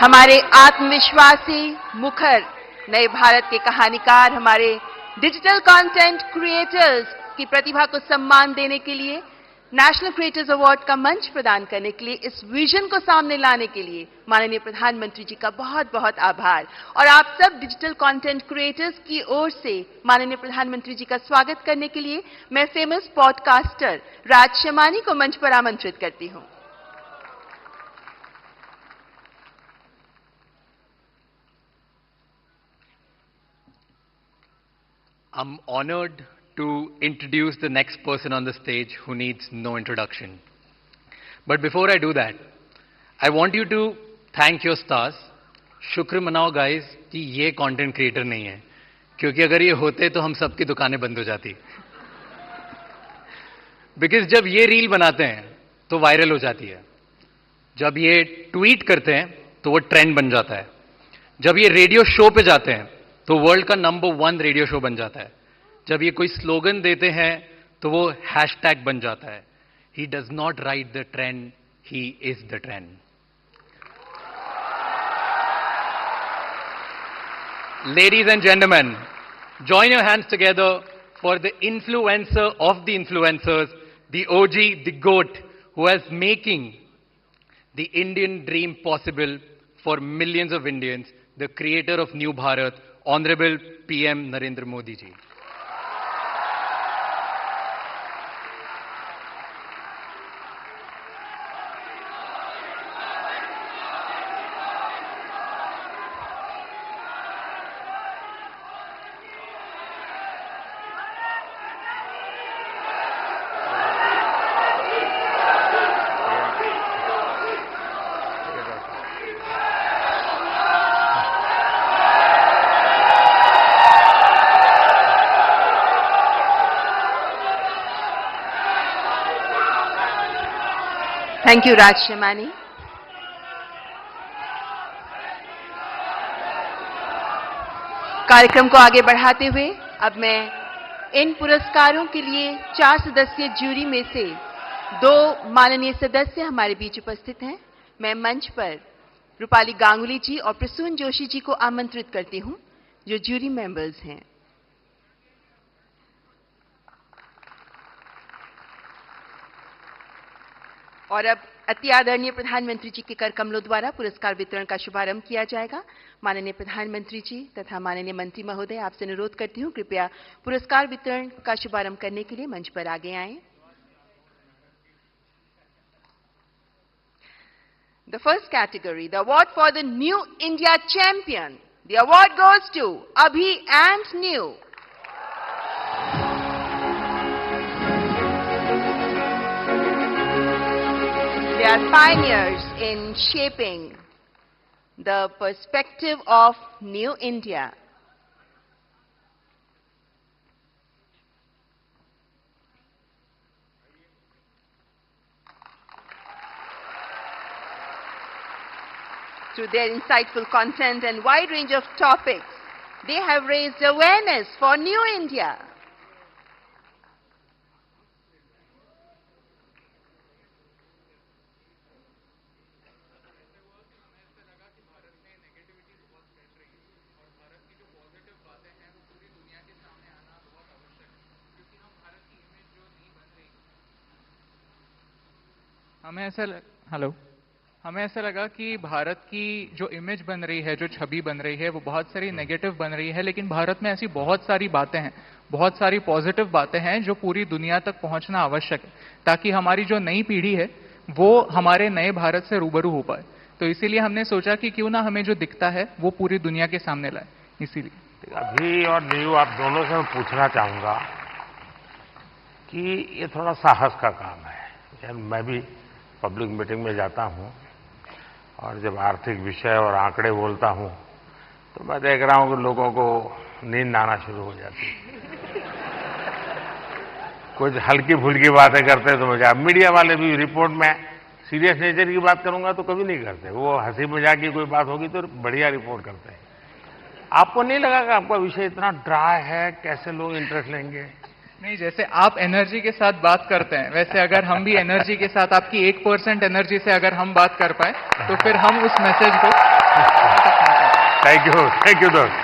हमारे आत्मविश्वासी मुखर नए भारत के कहानीकार, हमारे डिजिटल कंटेंट क्रिएटर्स की प्रतिभा को सम्मान देने के लिए, नेशनल क्रिएटर्स अवार्ड का मंच प्रदान करने के लिए, इस विजन को सामने लाने के लिए माननीय प्रधानमंत्री जी का बहुत बहुत आभार। और आप सब डिजिटल कंटेंट क्रिएटर्स की ओर से माननीय प्रधानमंत्री जी का स्वागत करने के लिए मैं फेमस पॉडकास्टर राज शमानी को मंच पर आमंत्रित करती हूं। I'm honored to introduce the next person on the stage who needs no introduction. But before I do that, I want you to thank your stars. शुक्र मनाओ guys कि ये content creator नहीं है, क्योंकि अगर ये होते तो हम सबकी दुकानें बंद हो जाती। Because जब ये रील बनाते हैं तो वायरल हो जाती है, जब ये ट्वीट करते हैं तो वो ट्रेंड बन जाता है, जब ये रेडियो शो पे जाते हैं तो वर्ल्ड का नंबर 1 रेडियो शो बन जाता है, जब ये कोई स्लोगन देते हैं तो वो हैशटैग बन जाता है। He does not write the trend, he is the trend. Ladies and gentleman, join your hands together for the influencer of the influencers, the OG, the GOAT, who is making the Indian dream possible for millions of Indians, the creator of New Bharat, Honorable PM Narendra Modi ji. Thank you Raj Shamani. कार्यक्रम को आगे बढ़ाते हुए अब मैं इन पुरस्कारों के लिए 4 सदस्यीय जूरी में से 2 माननीय सदस्य हमारे बीच उपस्थित हैं। मैं मंच पर रूपाली गांगुली जी और प्रसून जोशी जी को आमंत्रित करती हूं, जो जूरी मेंबर्स हैं। और अब अति आदरणीय प्रधानमंत्री जी के कर कमलों द्वारा पुरस्कार वितरण का शुभारंभ किया जाएगा। माननीय प्रधानमंत्री जी तथा माननीय मंत्री महोदय, आपसे अनुरोध करती हूं कृपया पुरस्कार वितरण का शुभारंभ करने के लिए मंच पर आगे आएं। The first category, the award for the new India champion, the award goes to Abhi and Niyu. They are pioneers in shaping the perspective of New India. Through their insightful content and wide range of topics, they have raised awareness for New India. हमें ऐसा लगा कि भारत की जो image बन रही है, जो छवि बन रही है, वो बहुत सारी नेगेटिव बन रही है, लेकिन भारत में ऐसी बहुत सारी बातें हैं, बहुत सारी पॉजिटिव बातें हैं जो पूरी दुनिया तक पहुंचना आवश्यक है, ताकि हमारी जो नई पीढ़ी है वो हमारे नए भारत से रूबरू हो पाए। तो इसीलिए हमने सोचा कि क्यों ना हमें जो दिखता है वो पूरी दुनिया के सामने लाए। इसीलिए अभी और न्यू, आप दोनों से मैं पूछना चाहूंगा कि ये थोड़ा साहस का काम है। मैं भी पब्लिक मीटिंग में जाता हूं और जब आर्थिक विषय और आंकड़े बोलता हूं तो मैं देख रहा हूं कि लोगों को नींद आना शुरू हो जाती है। कुछ हल्की फुल्की बातें करते तो मजा। मीडिया वाले भी रिपोर्ट में सीरियस नेचर की बात करूंगा तो कभी नहीं करते, वो हंसी मजाक की कोई बात होगी तो बढ़िया रिपोर्ट करते हैं। आपको नहीं लगा कि आपका विषय इतना ड्राई है, कैसे लोग इंटरेस्ट लेंगे? नहीं, जैसे आप एनर्जी के साथ बात करते हैं, वैसे अगर हम भी एनर्जी के साथ, आपकी 1% एनर्जी से अगर हम बात कर पाए तो फिर हम उस मैसेज को थैंक यू दोस्त,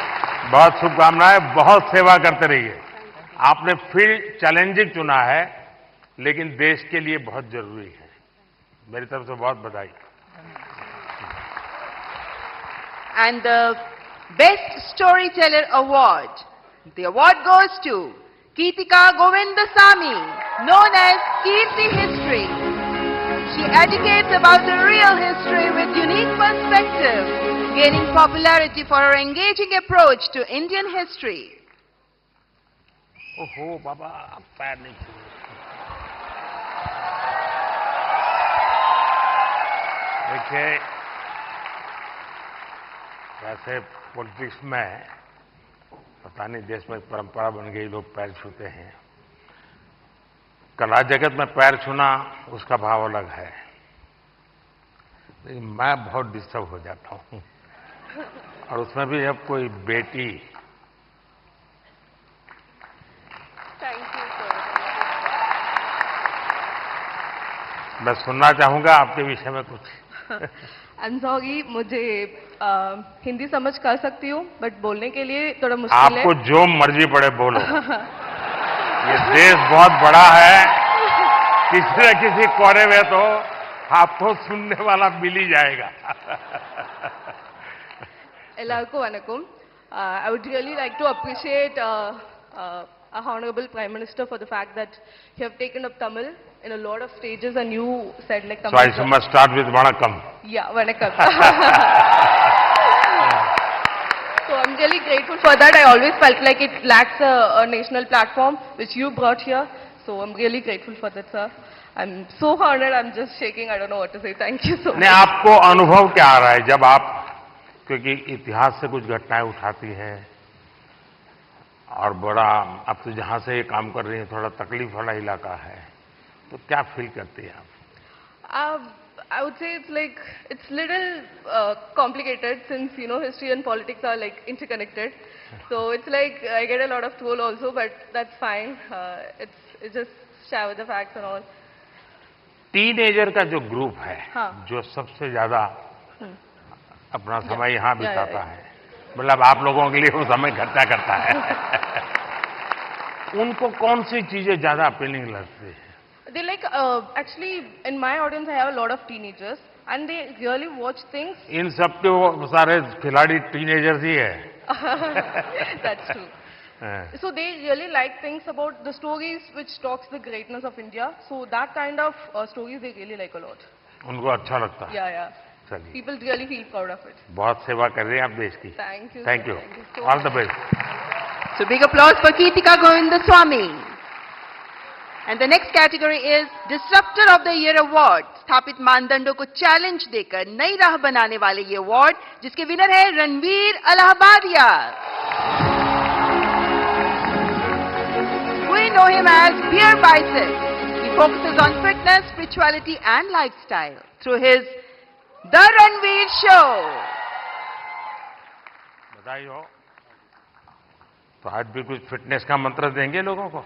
बहुत शुभकामनाएं, बहुत सेवा करते रहिए। आपने फील्ड चैलेंजिंग चुना है, लेकिन देश के लिए बहुत जरूरी है। मेरी तरफ से बहुत बधाई। And the Best Storyteller Award. The award goes to Keetika Govindasamy, known as Kirti History. She educates about the real history with unique perspective, gaining popularity for her engaging approach to Indian history. ओहो बाबा, पैर नहीं छूए। देखिए, वैसे politics में पता नहीं देश में परंपरा बन गई, लोग पैर छूते हैं। कला जगत में पैर छूना उसका भाव अलग है, लेकिन मैं बहुत डिस्टर्ब हो जाता हूं। और उसमें भी जब कोई बेटी, Thank you, sir. मैं सुनना चाहूंगा आपके विषय में कुछ। आई एम सॉरी, मुझे हिंदी समझ कर सकती हूँ, बट बोलने के लिए थोड़ा मुश्किल है। आपको जो मर्जी पड़े बोलो। ये देश बहुत बड़ा है, किसी न किसी कोने में तो आपको सुनने वाला मिल ही जाएगा। எல்லாருக்கும் வணக்கம். I would really like to appreciate our Honorable Prime Minister for the fact that you have taken up Tamil in a lot of stages and you said like Tamil. So I must start with Vanakkam. Yeah, vanakkam. So I'm really grateful for that. I always felt like it lacks a national platform which you brought here. So I'm really grateful for that, sir. I'm so honored. I'm just shaking. I don't know what to say. Thank you so much. नहीं, आपको अनुभव क्या आ रहा है जब आप, क्योंकि इतिहास से कुछ घटनाएं उठाती हैं और बड़ा, आप तो जहां से ये काम कर रही हैं थोड़ा तकलीफ वाला इलाका है, तो क्या फील करती हैं आप? I would say it's little complicated since history and politics are like interconnected. So it's like I get a lot of troll also, but that's fine. It's just share with the facts and all. Teenager का जो group है, हाँ। जो सबसे ज्यादा अपना समय यहाँ बिताता है, मतलब आप लोगों के लिए वो समय इकट्ठा करता है, उनको कौन सी चीजें ज्यादा अपीलिंग लगती है? They actually in my audience I have a lot of teenagers and they really watch things. इन सब के वो सारे खिलाड़ी टीनेजर्स ही है। That's true. So they really like things about the stories which talks the greatness of India. So that kind of stories they really like a lot. उनको अच्छा लगता है। Yeah. चलिए, People really feel proud of it. बहुत सेवा कर रहे हैं आप देश की। Thank you. Thank sir. You, Thank you so all the much. Best. So big applause for Keetika Govindasamy. And the next category is Disruptor of the Year Award. स्थापित मानदंडों को चैलेंज देकर नई राह बनाने वाले ये अवार्ड, जिसके विनर है Ranveer Allahbadia. We know him as Beer Bicep. He focuses on fitness, spirituality and lifestyle through his The Ranveer Show. बधाई हो। तो आज भी कुछ फिटनेस का मंत्र देंगे लोगों को?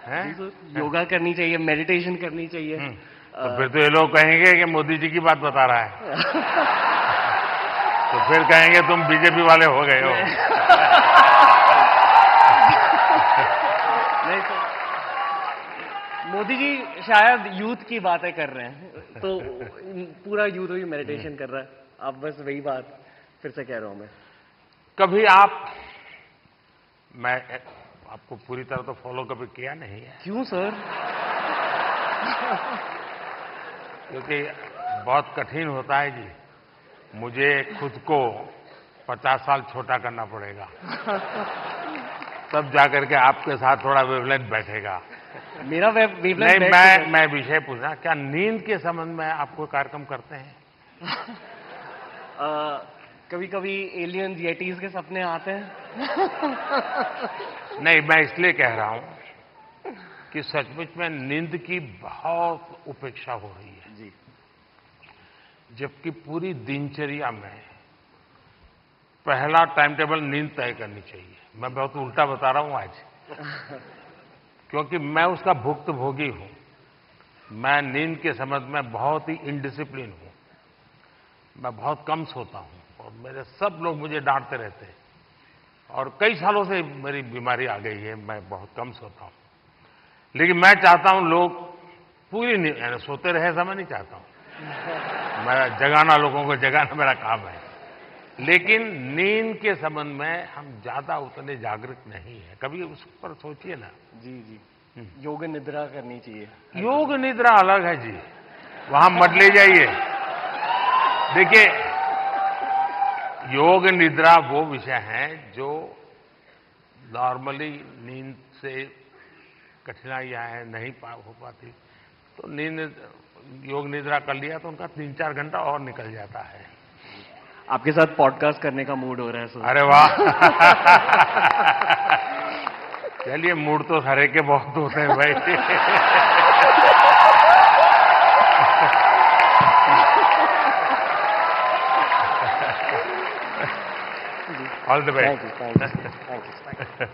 हैं? योगा करनी चाहिए, मेडिटेशन करनी चाहिए। तो फिर तो ये लोग कहेंगे कि मोदी जी की बात बता रहा है। तो फिर कहेंगे तुम बीजेपी वाले हो गए हो। नहीं सर, मोदी जी शायद यूथ की बातें कर रहे हैं, तो पूरा यूथ ही मेडिटेशन कर रहा है। आप बस वही बात फिर से कह रहा हूं मैं। कभी मैं आपको पूरी तरह तो फॉलो कभी किया नहीं है, क्यों सर? क्योंकि बहुत कठिन होता है जी। मुझे खुद को 50 साल छोटा करना पड़ेगा, तब जाकर के आपके साथ थोड़ा वेवलेंथ बैठेगा। मेरा वेवलेंथ नहीं, मैं विषय पूछना, क्या नींद के संबंध में आप कोई कार्यक्रम करते हैं? कभी कभी एलियंस येटीज के सपने आते हैं। नहीं, मैं इसलिए कह रहा हूं कि सचमुच में नींद की बहुत उपेक्षा हो रही है जी, जबकि पूरी दिनचर्या में पहला टाइम टेबल नींद तय करनी चाहिए। मैं बहुत उल्टा बता रहा हूं आज, क्योंकि मैं उसका भुक्तभोगी हूं। मैं नींद के संबंध में बहुत ही इनडिसिप्लिन हूं। मैं बहुत कम सोता हूं और मेरे सब लोग मुझे डांटते रहते हैं और कई सालों से मेरी बीमारी आ गई है, मैं बहुत कम सोता हूं। लेकिन मैं चाहता हूं लोग पूरी यानी सोते रहे ऐसा मैं नहीं चाहता हूं। मैं जगाना, लोगों को जगाना मेरा काम है। लेकिन नींद के संबंध में हम ज्यादा उतने जागृत नहीं है। कभी उस पर सोचिए ना। जी जी, योग निद्रा करनी चाहिए। योग निद्रा अलग है जी, वहां मत ले जाइए। देखिए, योग निद्रा वो विषय है जो नॉर्मली नींद से कठिनाइयां हैं, नहीं हो पाती, तो योग निद्रा कर लिया तो उनका 3-4 घंटा और निकल जाता है। आपके साथ पॉडकास्ट करने का मूड हो रहा है सर। अरे वाह। चलिए, मूड तो हरे के बहुत होते हैं भाई। All the best. Thank you.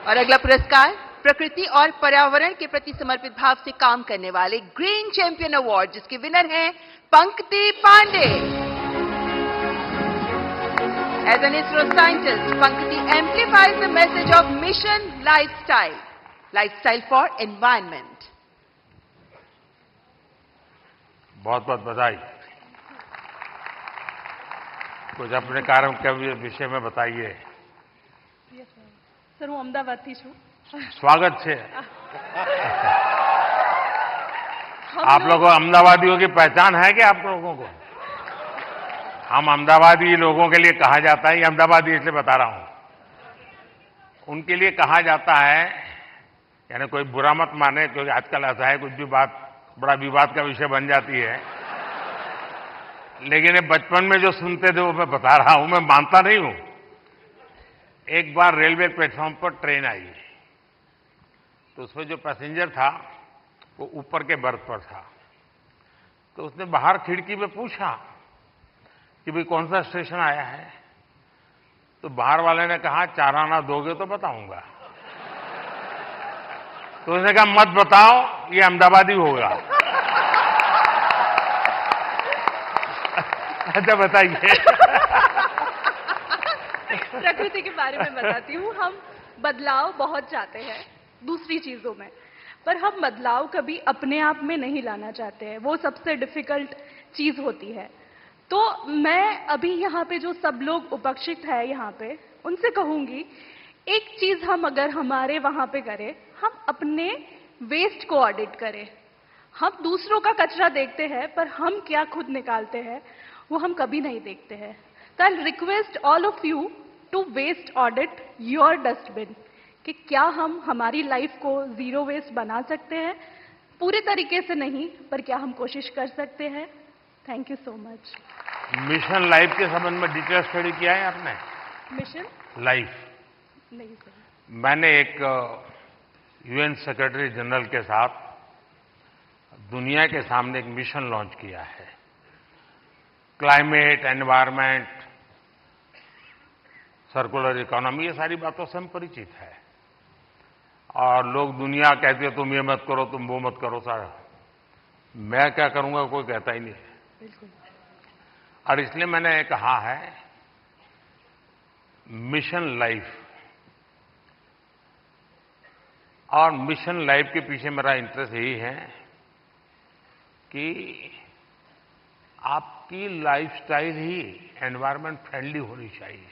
और अगला पुरस्कार प्रकृति और पर्यावरण के प्रति समर्पित भाव से काम करने वाले ग्रीन चैंपियन अवार्ड, जिसके विनर हैं Pankti Pandey. As an ISRO scientist, Pankti amplifies the message of mission lifestyle for environment. बहुत बहुत बधाई। कुछ अपने कार्य के विषय में बताइए। સર હું અમદાવાદથી છું। स्वागत है। आप लोगों अहमदाबादियों की पहचान है क्या आप लोगों को? हम अहमदाबादी लोगों के लिए कहा जाता है, ये अहमदाबादी इसलिए बता रहा हूं, उनके लिए कहा जाता है, यानी कोई बुरा मत माने, क्योंकि आजकल ऐसा है कुछ भी बात बड़ा विवाद का विषय बन जाती है। लेकिन ये बचपन में जो सुनते थे वो मैं बता रहा हूं, मैं मानता नहीं हूं। एक बार रेलवे प्लेटफॉर्म पर ट्रेन आई, तो उसमें जो पैसेंजर था वो ऊपर के बर्थ पर था। तो उसने बाहर खिड़की में पूछा कि भाई कौन सा स्टेशन आया है? तो बाहर वाले ने कहा 4 आना दोगे तो बताऊंगा। तो उसने कहा मत बताओ, ये अहमदाबादी होगा। अच्छा बताइए। प्रकृति के बारे में बताती हूँ। हम बदलाव बहुत चाहते हैं दूसरी चीजों में, पर हम बदलाव कभी अपने आप में नहीं लाना चाहते हैं। वो सबसे डिफिकल्ट चीज होती है। तो मैं अभी यहाँ पे जो सब लोग उपस्थित है यहाँ पे, उनसे कहूंगी, एक चीज हम अगर हमारे वहां पे करें, हम अपने वेस्ट को ऑडिट करें। हम दूसरों का कचरा देखते हैं, पर हम क्या खुद निकालते हैं वो हम कभी नहीं देखते हैं। तो I request all of you to waste audit your dustbin, कि क्या हम हमारी लाइफ को जीरो वेस्ट बना सकते हैं। पूरे तरीके से नहीं, पर क्या हम कोशिश कर सकते हैं। Thank you so much. Mission life के संबंध में डिटेल स्टडी किया है आपने? मिशन लाइफ नहीं सर। मैंने एक यूएन सेक्रेटरी जनरल के साथ दुनिया के सामने एक मिशन लॉन्च किया है। क्लाइमेट, एनवायरनमेंट, सर्कुलर इकोनॉमी, ये सारी बातों से हम परिचित है। और लोग दुनिया कहते हैं तुम ये मत करो, तुम वो मत करो। सारा मैं क्या करूंगा कोई कहता ही नहीं है। बिल्कुल। और इसलिए मैंने कहा है मिशन लाइफ। और मिशन लाइफ के पीछे मेरा इंटरेस्ट यही है कि आपकी लाइफस्टाइल ही एनवायरनमेंट फ्रेंडली होनी चाहिए।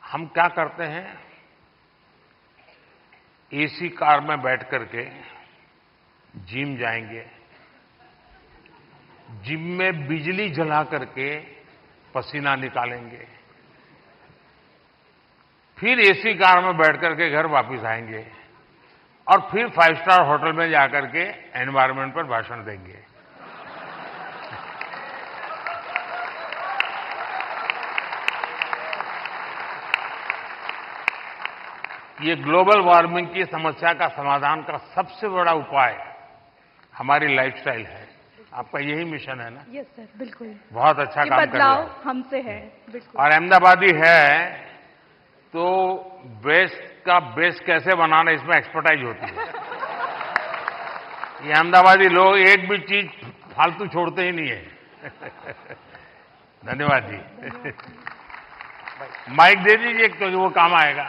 हम क्या करते हैं, एसी कार में बैठ करके जिम जाएंगे, जिम में बिजली जला करके पसीना निकालेंगे, फिर एसी कार में बैठ करके घर वापस आएंगे और फिर 5 स्टार होटल में जाकर के एनवायरनमेंट पर भाषण देंगे। ये ग्लोबल वार्मिंग की समस्या का समाधान का सबसे बड़ा उपाय हमारी लाइफस्टाइल है। आपका यही मिशन है ना? यस सर, बिल्कुल। बहुत अच्छा काम कर रहे हैं। बदलाव हमसे है, बिल्कुल। और अहमदाबादी है तो वेस्ट का बेस्ट कैसे बनाना, इसमें एक्सपर्टाइज होती है। ये अहमदाबादी लोग एक भी चीज फालतू छोड़ते ही नहीं है। धन्यवाद जी। माइक दे दीजिए क्योंकि वो काम आएगा।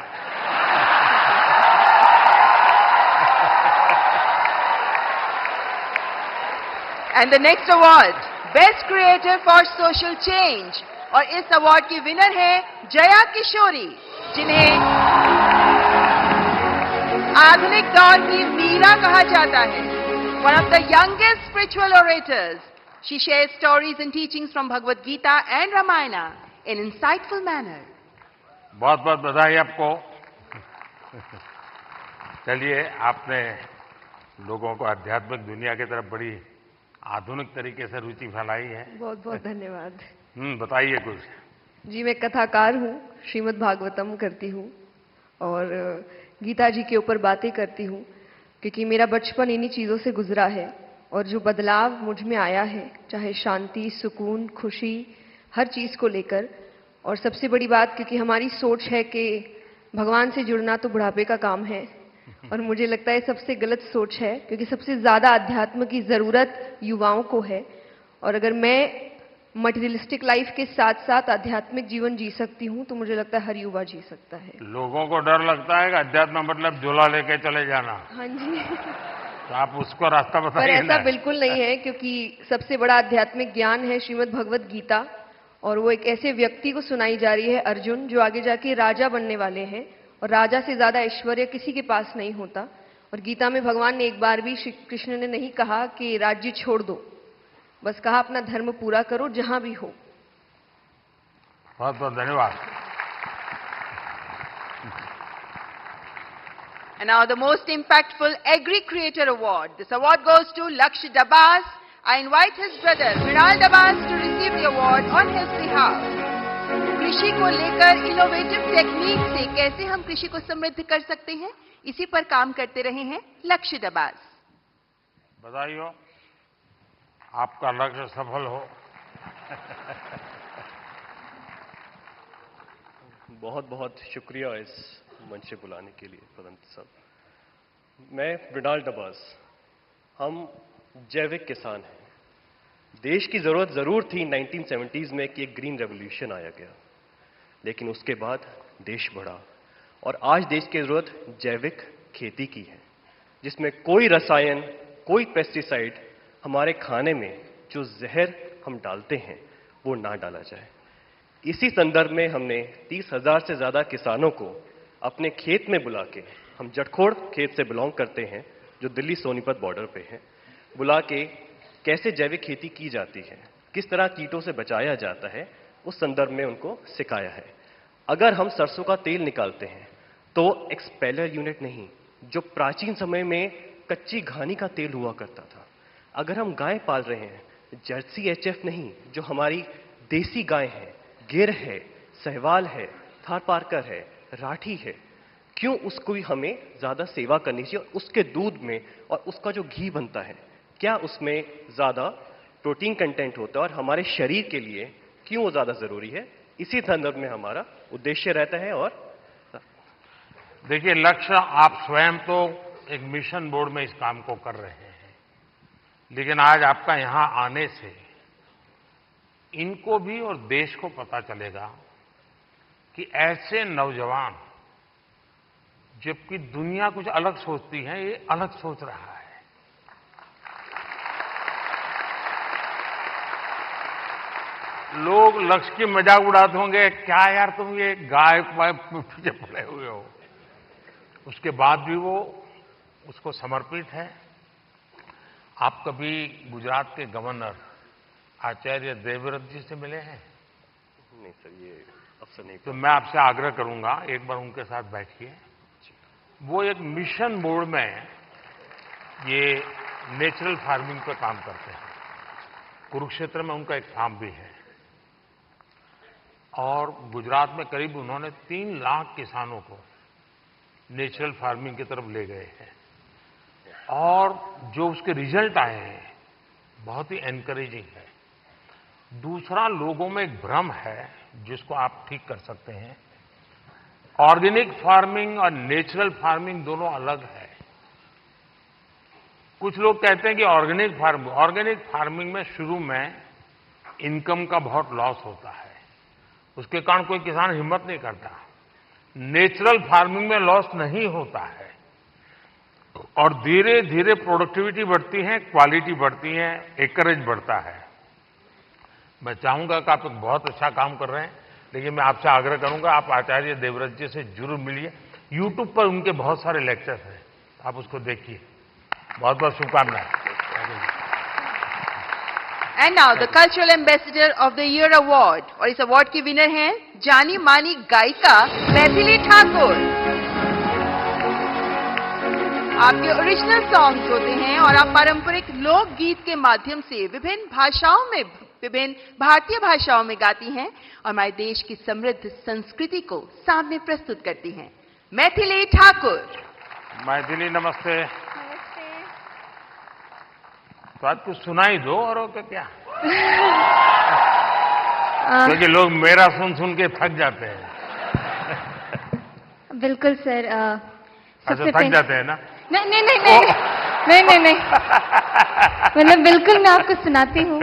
And the next award, Best Creator for Social Change. और इस अवार्ड की विनर है जया किशोरी, जिन्हें आधुनिक दौर की मीरा कहा जाता है। One of the youngest spiritual orators, she shares stories and teachings from Bhagavad Gita and Ramayana in insightful manner. बहुत बहुत बधाई आपको। चलिए, आपने लोगों को आध्यात्मिक दुनिया की तरफ बड़ी आधुनिक तरीके से रुचि फैलाई है। बहुत बहुत धन्यवाद। बताइए कुछ। जी, मैं कथाकार हूँ, श्रीमद् भागवतम करती हूँ और गीता जी के ऊपर बातें करती हूँ, क्योंकि मेरा बचपन इन्हीं चीज़ों से गुजरा है और जो बदलाव मुझ में आया है, चाहे शांति, सुकून, खुशी, हर चीज़ को लेकर। और सबसे बड़ी बात, क्योंकि हमारी सोच है कि भगवान से जुड़ना तो बुढ़ापे का काम है, और मुझे लगता है सबसे गलत सोच है, क्योंकि सबसे ज़्यादा अध्यात्म की ज़रूरत युवाओं को है। और अगर मैं मटेरियलिस्टिक लाइफ के साथ साथ आध्यात्मिक जीवन जी सकती हूँ, तो मुझे लगता है हर युवा जी सकता है। लोगों को डर लगता है कि अध्यात्म मतलब झोला लेके चले जाना। हाँ जी। तो आप उसको रास्ता पर बताइए ऐसा ना। बिल्कुल नहीं है, क्योंकि सबसे बड़ा आध्यात्मिक ज्ञान है श्रीमद् भगवद गीता, और वो एक ऐसे व्यक्ति को सुनाई जा रही है, अर्जुन, जो आगे जाके राजा बनने वाले हैं, और राजा से ज्यादा ऐश्वर्य किसी के पास नहीं होता। और गीता में भगवान ने एक बार भी, श्री कृष्ण ने नहीं कहा कि राज्य छोड़ दो, बस कहा अपना धर्म पूरा करो जहां भी हो। बहुत बहुत धन्यवाद। And now the most impactful Agri Creator Award. This award goes to Lakshya Dabas. I invite his brother, Mrinal Dabas, to receive the award on his behalf. कृषि को लेकर इनोवेटिव टेक्निक से कैसे हम कृषि को समृद्ध कर सकते हैं, इसी पर काम करते रहे हैं लक्ष्य दबास। बधाई हो, आपका लक्ष्य सफल हो। बहुत बहुत शुक्रिया इस मंच से बुलाने के लिए पदंत साहब। मैं मृणाल डबास, हम जैविक किसान हैं। देश की जरूरत जरूर थी 1970s में कि एक ग्रीन रेवोल्यूशन आया गया, लेकिन उसके बाद देश बढ़ा और आज देश की जरूरत जैविक खेती की है, जिसमें कोई रसायन, कोई पेस्टिसाइड हमारे खाने में जो जहर हम डालते हैं वो ना डाला जाए। इसी संदर्भ में हमने 30,000 से ज्यादा किसानों को अपने खेत में बुला के, हम जटखोड़ खेत से बिलोंग करते हैं जो दिल्ली सोनीपत बॉर्डर पे है, बुला के कैसे जैविक खेती की जाती है, किस तरह कीटों से बचाया जाता है, उस संदर्भ में उनको सिखाया है। अगर हम सरसों का तेल निकालते हैं तो एक्सपेलर यूनिट नहीं, जो प्राचीन समय में कच्ची घानी का तेल हुआ करता था। अगर हम गाय पाल रहे हैं, जर्सी एचएफ नहीं, जो हमारी देसी गाय है, गिर है, सहवाल है, थारपारकर है, राठी है, क्यों उसको ही हमें ज्यादा सेवा करनी चाहिए? और उसके दूध में और उसका जो घी बनता है, क्या उसमें ज्यादा प्रोटीन कंटेंट होता है और हमारे शरीर के लिए क्यों वो ज्यादा जरूरी है? इसी संदर्भ में हमारा उद्देश्य रहता है। और देखिए, लक्ष्य आप स्वयं तो एक मिशन बोर्ड में इस काम को कर रहे हैं, लेकिन आज आपका यहां आने से इनको भी और देश को पता चलेगा कि ऐसे नौजवान, जबकि दुनिया कुछ अलग सोचती है, ये अलग सोच रहा है। लोग लक्ष्य की मजाक उड़ाते होंगे, क्या यार तुम ये गाय पीछे पड़े हुए हो। उसके बाद भी वो उसको समर्पित है। आप कभी गुजरात के गवर्नर आचार्य देवव्रत जी से मिले हैं? नहीं सर, ये अवसर नहीं। तो मैं आपसे आग्रह करूंगा, एक बार उनके साथ बैठिए। वो एक मिशन बोर्ड में ये नेचुरल फार्मिंग पे काम करते हैं। कुरुक्षेत्र में उनका एक फार्म भी है, और गुजरात में करीब उन्होंने 3 लाख किसानों को नेचुरल फार्मिंग की तरफ ले गए हैं, और जो उसके रिजल्ट आए हैं बहुत ही एनकरेजिंग है। दूसरा, लोगों में एक भ्रम है जिसको आप ठीक कर सकते हैं। ऑर्गेनिक फार्मिंग और नेचुरल फार्मिंग दोनों अलग है। कुछ लोग कहते हैं कि ऑर्गेनिक फार्मिंग में शुरू में इनकम का बहुत लॉस होता है, उसके कारण कोई किसान हिम्मत नहीं करता। नेचुरल फार्मिंग में लॉस नहीं होता है और धीरे धीरे प्रोडक्टिविटी बढ़ती है, क्वालिटी बढ़ती है, एकरेज बढ़ता है। मैं चाहूंगा कि आप एक बहुत अच्छा काम कर रहे हैं, लेकिन मैं आपसे आग्रह करूंगा आप आचार्य देवव्रत जी से जरूर मिलिए। यूट्यूब पर उनके बहुत सारे लेक्चर्स हैं, आप उसको देखिए। बहुत बहुत शुभकामनाएं। And now the cultural ambassador of the year award, और इस अवार्ड की विनर हैं जानी मानी गायिका मैथिली ठाकुर। आपके ओरिजिनल सॉन्ग्स होते हैं और आप पारंपरिक लोकगीत के माध्यम से विभिन्न भारतीय भाषाओं में गाती हैं और हमारे देश की समृद्ध संस्कृति को सामने प्रस्तुत करती हैं। मैथिली ठाकुर। मैथिली नमस्ते। तो आज कुछ सुनाई दो और क्या क्योंकि लोग मेरा सुन सुन के थक जाते हैं। बिल्कुल सर। अच्छा, थक जाते हैं ना? नहीं मतलब बिल्कुल मैं आपको सुनाती हूँ।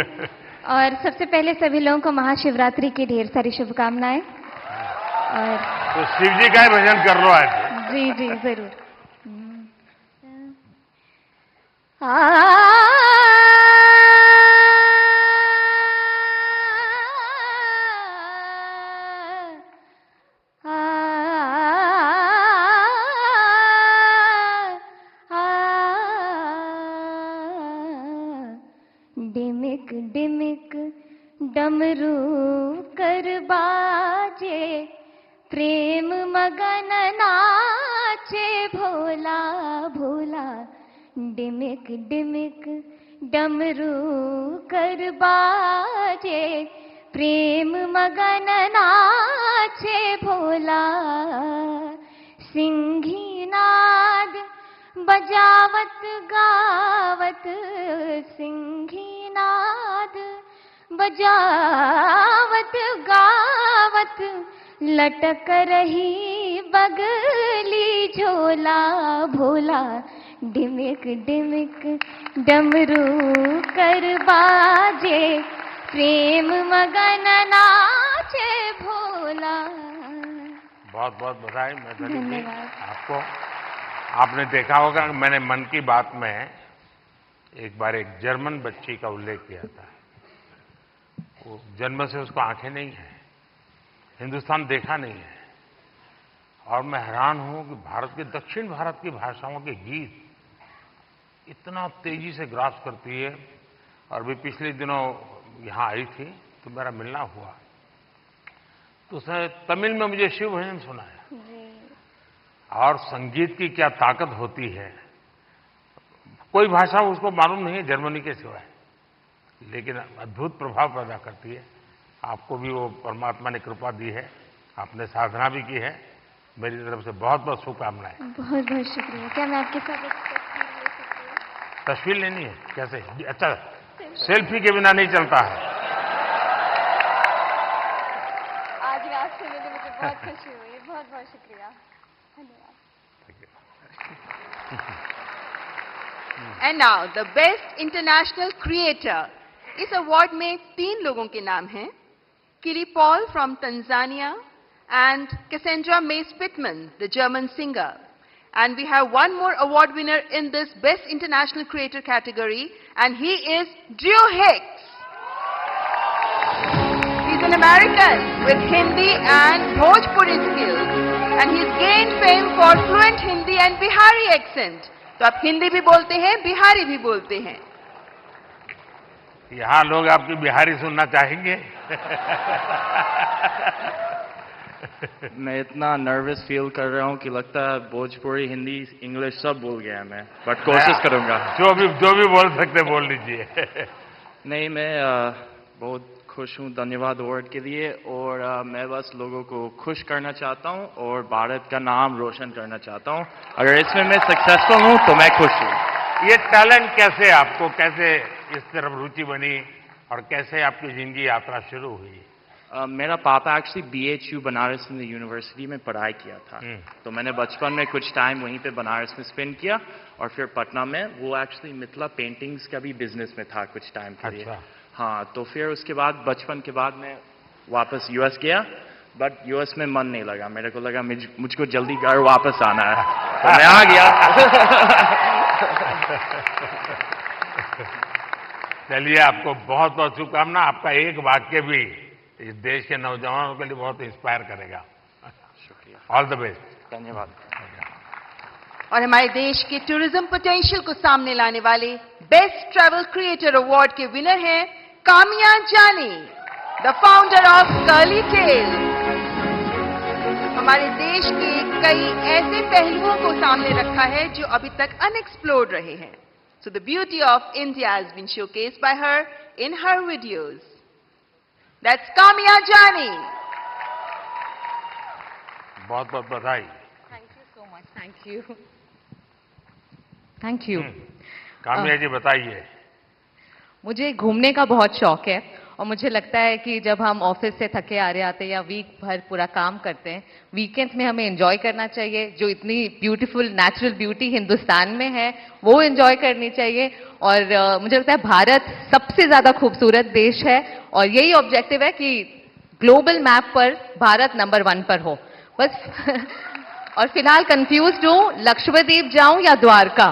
और सबसे पहले सभी लोगों को महाशिवरात्रि की ढेर सारी शुभकामनाएं। और तो शिव जी का ही भजन कर लो आज। जी जी जरूर। डिमिक डिमिक डमरू कर बाजे, प्रेम मगन नाचे भोला भोला। डिमिक डिमिक डमरू कर बाजे, प्रेम मगन नाचे भोला। सिंही नाद बजावत गावत, सिंही नाद बजावत गावत, लटक रही बगली झोला भोला। डिमिक डिमिक डमरू कर बाजे, प्रेम मगन नाचे भोला। बहुत बहुत बधाई मैथिली जी आपको। आपने देखा होगा कि मैंने मन की बात में एक बार एक जर्मन बच्ची का उल्लेख किया था। वो जन्म से उसको आंखें नहीं है, हिंदुस्तान देखा नहीं है, और मैं हैरान हूं कि भारत के दक्षिण भारत की भाषाओं के गीत इतना तेजी से ग्रास करती है। और भी पिछले दिनों यहां आई थी तो मेरा मिलना हुआ, तो उसने तमिल में मुझे शिव भजन सुनाया। और संगीत की क्या ताकत होती है, कोई भाषा उसको मालूम नहीं है जर्मनी के सिवाय, लेकिन अद्भुत प्रभाव पैदा करती है। आपको भी वो परमात्मा ने कृपा दी है, आपने साधना भी की है। मेरी तरफ से बहुत बहुत शुभकामनाएं। बहुत बहुत शुक्रिया। क्या मैं आपके साथ एक तस्वीर ले सकती हूँ? तस्वीर लेनी है? कैसे? अच्छा, सेल्फी के बिना नहीं चलता है। आज रात से मुझे बहुत खुशी हुई। बहुत बहुत शुक्रिया, धन्यवाद। And now the best international creator. इस अवार्ड में 3 लोगों के नाम हैं, किरी Paul from Tanzania and Cassandra May Spitman, the German singer. And we have one more award winner in this Best International Creator category, and he is Drew Hicks. He's an American with Hindi and Bhojpuri skills, and he's gained fame for fluent Hindi and Bihari accent. तो आप हिंदी भी बोलते हैं, बिहारी भी बोलते हैं। यहां लोग आपकी बिहारी सुनना चाहेंगे। मैं इतना नर्वस फील कर रहा हूँ कि लगता है भोजपुरी, हिंदी, इंग्लिश सब भूल गया मैं, बट कोशिश करूंगा। जो भी बोल सकते बोल लीजिए। नहीं, मैं बहुत खुश हूँ धन्यवाद अवार्ड के लिए, और मैं बस लोगों को खुश करना चाहता हूँ और भारत का नाम रोशन करना चाहता हूँ। अगर इसमें मैं सक्सेसफुल हूँ तो मैं खुश हूँ। ये टैलेंट कैसे आपको, कैसे इस तरफ रुचि बनी और कैसे आपकी जिंदगी यात्रा शुरू हुई? मेरा पापा actually BHU Banaras Hindu university में पढ़ाई किया था, तो मैंने बचपन में कुछ टाइम वहीं पे बनारस में स्पेंड किया और फिर पटना में वो एक्चुअली मिथिला पेंटिंग्स का भी बिजनेस में था कुछ टाइम के लिए। अच्छा। हाँ, तो फिर उसके बाद बचपन के बाद मैं वापस US गया, बट US में मन नहीं लगा, मेरे को लगा मुझको जल्दी घर वापस आना है, तो मैं आ गया। चलिए, आपको बहुत बहुत शुभकामना। आपका एक वाक्य भी इस देश के नौजवानों के लिए बहुत इंस्पायर करेगा। शुक्रिया, ऑल द बेस्ट। धन्यवाद। और हमारे देश के टूरिज्म पोटेंशियल को सामने लाने वाले बेस्ट ट्रैवल क्रिएटर अवार्ड के विनर हैं Kamiya Jani, the founder of Curly Tales. हमारे देश के कई ऐसे पहलुओं को सामने रखा है जो अभी तक अनएक्सप्लोर्ड रहे हैं। So the beauty of India has been showcased by her in her videos. That's Kamya Jani. बहुत बहुत बधाई। Thank you so much. Thank you. Thank you. Kamiya जी बताइए। मुझे घूमने का बहुत शौक है और मुझे लगता है कि जब हम ऑफिस से थके आ रहे आते हैं या वीक भर पूरा काम करते हैं, वीकेंड्स में हमें एंजॉय करना चाहिए। जो इतनी ब्यूटीफुल नेचुरल ब्यूटी हिंदुस्तान में है वो एंजॉय करनी चाहिए। और मुझे लगता है भारत सबसे ज्यादा खूबसूरत देश है और यही ऑब्जेक्टिव है कि ग्लोबल मैप पर भारत नंबर 1 पर हो बस। और फिलहाल कंफ्यूज्ड हूं, लक्षद्वीप जाऊं या द्वारका?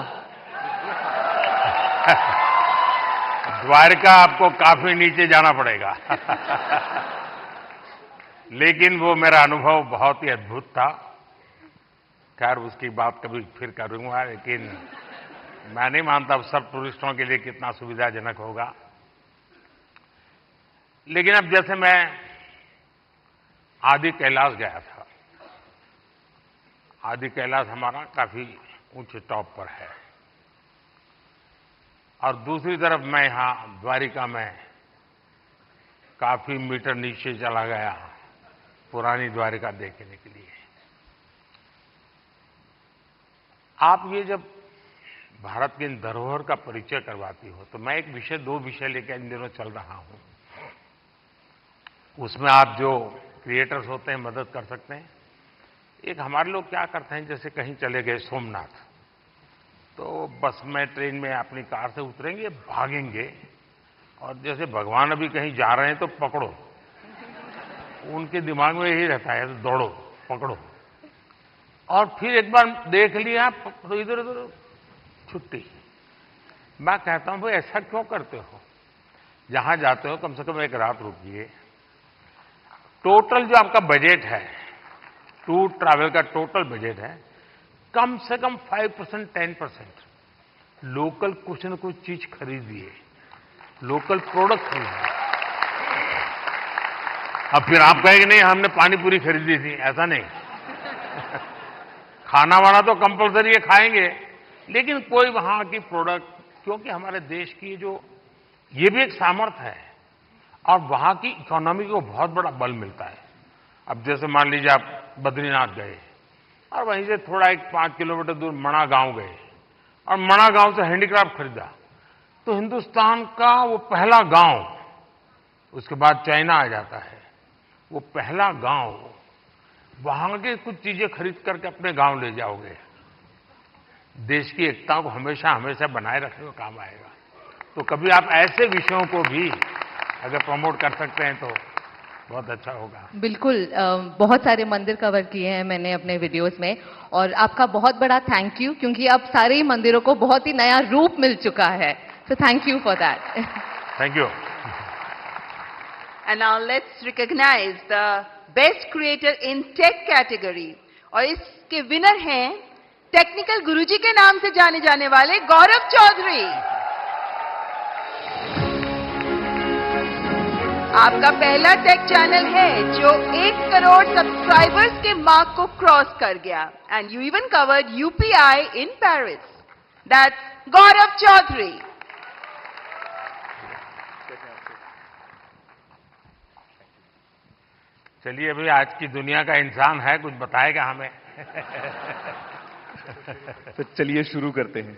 द्वारका आपको काफी नीचे जाना पड़ेगा। लेकिन वो मेरा अनुभव बहुत ही अद्भुत था। खैर, उसकी बात कभी फिर करूंगा, लेकिन मैं नहीं मानता सब टूरिस्टों के लिए कितना सुविधाजनक होगा। लेकिन अब जैसे मैं आदि कैलाश गया था, आदि कैलाश हमारा काफी ऊंचे टॉप पर है, और दूसरी तरफ मैं यहां द्वारिका में काफी मीटर नीचे चला गया पुरानी द्वारिका देखने के लिए। आप ये जब भारत की इन धरोहर का परिचय करवाती हो, तो मैं दो विषय लेकर इन दिनों चल रहा हूं। उसमें आप जो क्रिएटर्स होते हैं मदद कर सकते हैं। एक हमारे लोग क्या करते हैं, जैसे कहीं चले गए सोमनाथ, तो बस में ट्रेन में अपनी कार से उतरेंगे, भागेंगे, और जैसे भगवान अभी कहीं जा रहे हैं तो पकड़ो। उनके दिमाग में यही रहता है, तो दौड़ो, पकड़ो, और फिर एक बार देख लिया तो इधर उधर छुट्टी। मैं कहता हूं भाई ऐसा क्यों करते हो? जहां जाते हो कम से कम एक रात रुकिए। टोटल जो आपका बजट है, टूर ट्रैवल का टोटल बजट है, कम से कम 5% 10% लोकल कुछ न कुछ चीज खरीदिए, लोकल प्रोडक्ट खरीदिए। अब फिर आप कहेंगे नहीं हमने पानी पूरी खरीदी थी, ऐसा नहीं। खाना वाना तो कंपलसरी है, खाएंगे, लेकिन कोई वहां की प्रोडक्ट, क्योंकि हमारे देश की जो ये भी एक सामर्थ्य है और वहां की इकोनॉमी को बहुत बड़ा बल मिलता है। अब जैसे मान लीजिए आप बद्रीनाथ गए और वहीं से थोड़ा एक 5 किलोमीटर दूर मणा गांव गए और मणा गांव से हैंडीक्राफ्ट खरीदा, तो हिंदुस्तान का वो पहला गांव, उसके बाद चाइना आ जाता है, वो पहला गांव, वहां के कुछ चीजें खरीद करके अपने गांव ले जाओगे, देश की एकता को हमेशा हमेशा बनाए रखने का काम आएगा। तो कभी आप ऐसे विषयों को भी अगर प्रमोट कर सकते हैं तो बहुत अच्छा होगा। बिल्कुल, बहुत सारे मंदिर कवर किए हैं मैंने अपने वीडियोस में, और आपका बहुत बड़ा थैंक यू, क्योंकि अब सारे ही मंदिरों को बहुत ही नया रूप मिल चुका है। So thank you for that. Thank you. And now let's recognize the best creator in tech category. और इसके विनर हैं टेक्निकल गुरुजी के नाम से जाने जाने वाले गौरव चौधरी। आपका पहला टेक चैनल है जो 1 करोड़ सब्सक्राइबर्स के मार्क को क्रॉस कर गया, and you even covered UPI in Paris. That's Gaurav Chaudhary. चलिए, अभी आज की दुनिया का इंसान है, कुछ बताएगा हमें। तो चलिए शुरू करते हैं।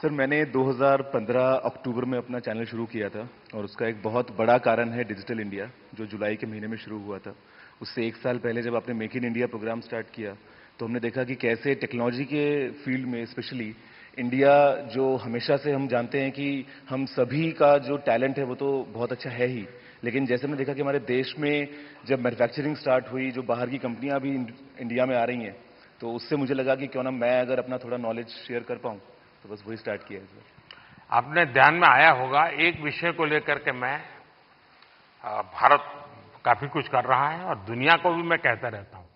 सर मैंने 2015 अक्टूबर में अपना चैनल शुरू किया था और उसका एक बहुत बड़ा कारण है डिजिटल इंडिया, जो जुलाई के महीने में शुरू हुआ था। उससे 1 साल पहले जब आपने make in India program start किया तो हमने देखा कि कैसे टेक्नोलॉजी के फील्ड में स्पेशली इंडिया, जो हमेशा से हम जानते हैं कि हम सभी का जो टैलेंट है वो तो बहुत अच्छा है ही, लेकिन जैसे हमने देखा कि हमारे देश में जब मैन्युफैक्चरिंग स्टार्ट हुई, जो बाहर की कंपनियां भी इंडिया में आ रही हैं, तो उससे मुझे लगा कि क्यों ना मैं अगर अपना थोड़ा नॉलेज शेयर कर पाऊं, तो बस वही स्टार्ट किया है सर। आपने ध्यान में आया होगा, एक विषय को लेकर के मैं भारत काफी कुछ कर रहा है और दुनिया को भी मैं कहता रहता हूं।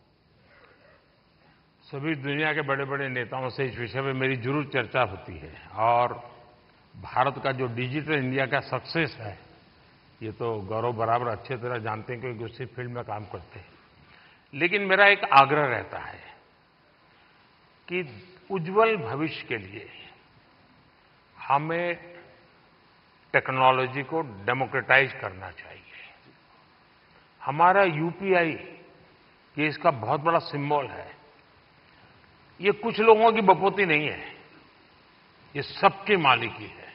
सभी दुनिया के बड़े बड़े नेताओं से इस विषय में मेरी जरूर चर्चा होती है और भारत का जो डिजिटल इंडिया का सक्सेस है, ये तो गौरव बराबर अच्छे तरह जानते हैं क्योंकि उसी फील्ड में काम करते हैं। लेकिन मेरा एक आग्रह रहता है कि उज्जवल भविष्य के लिए हमें टेक्नोलॉजी को डेमोक्रेटाइज करना चाहिए। हमारा यूपीआई ये इसका बहुत बड़ा सिंबल है। ये कुछ लोगों की बपोती नहीं है, ये सबकी मालिकी है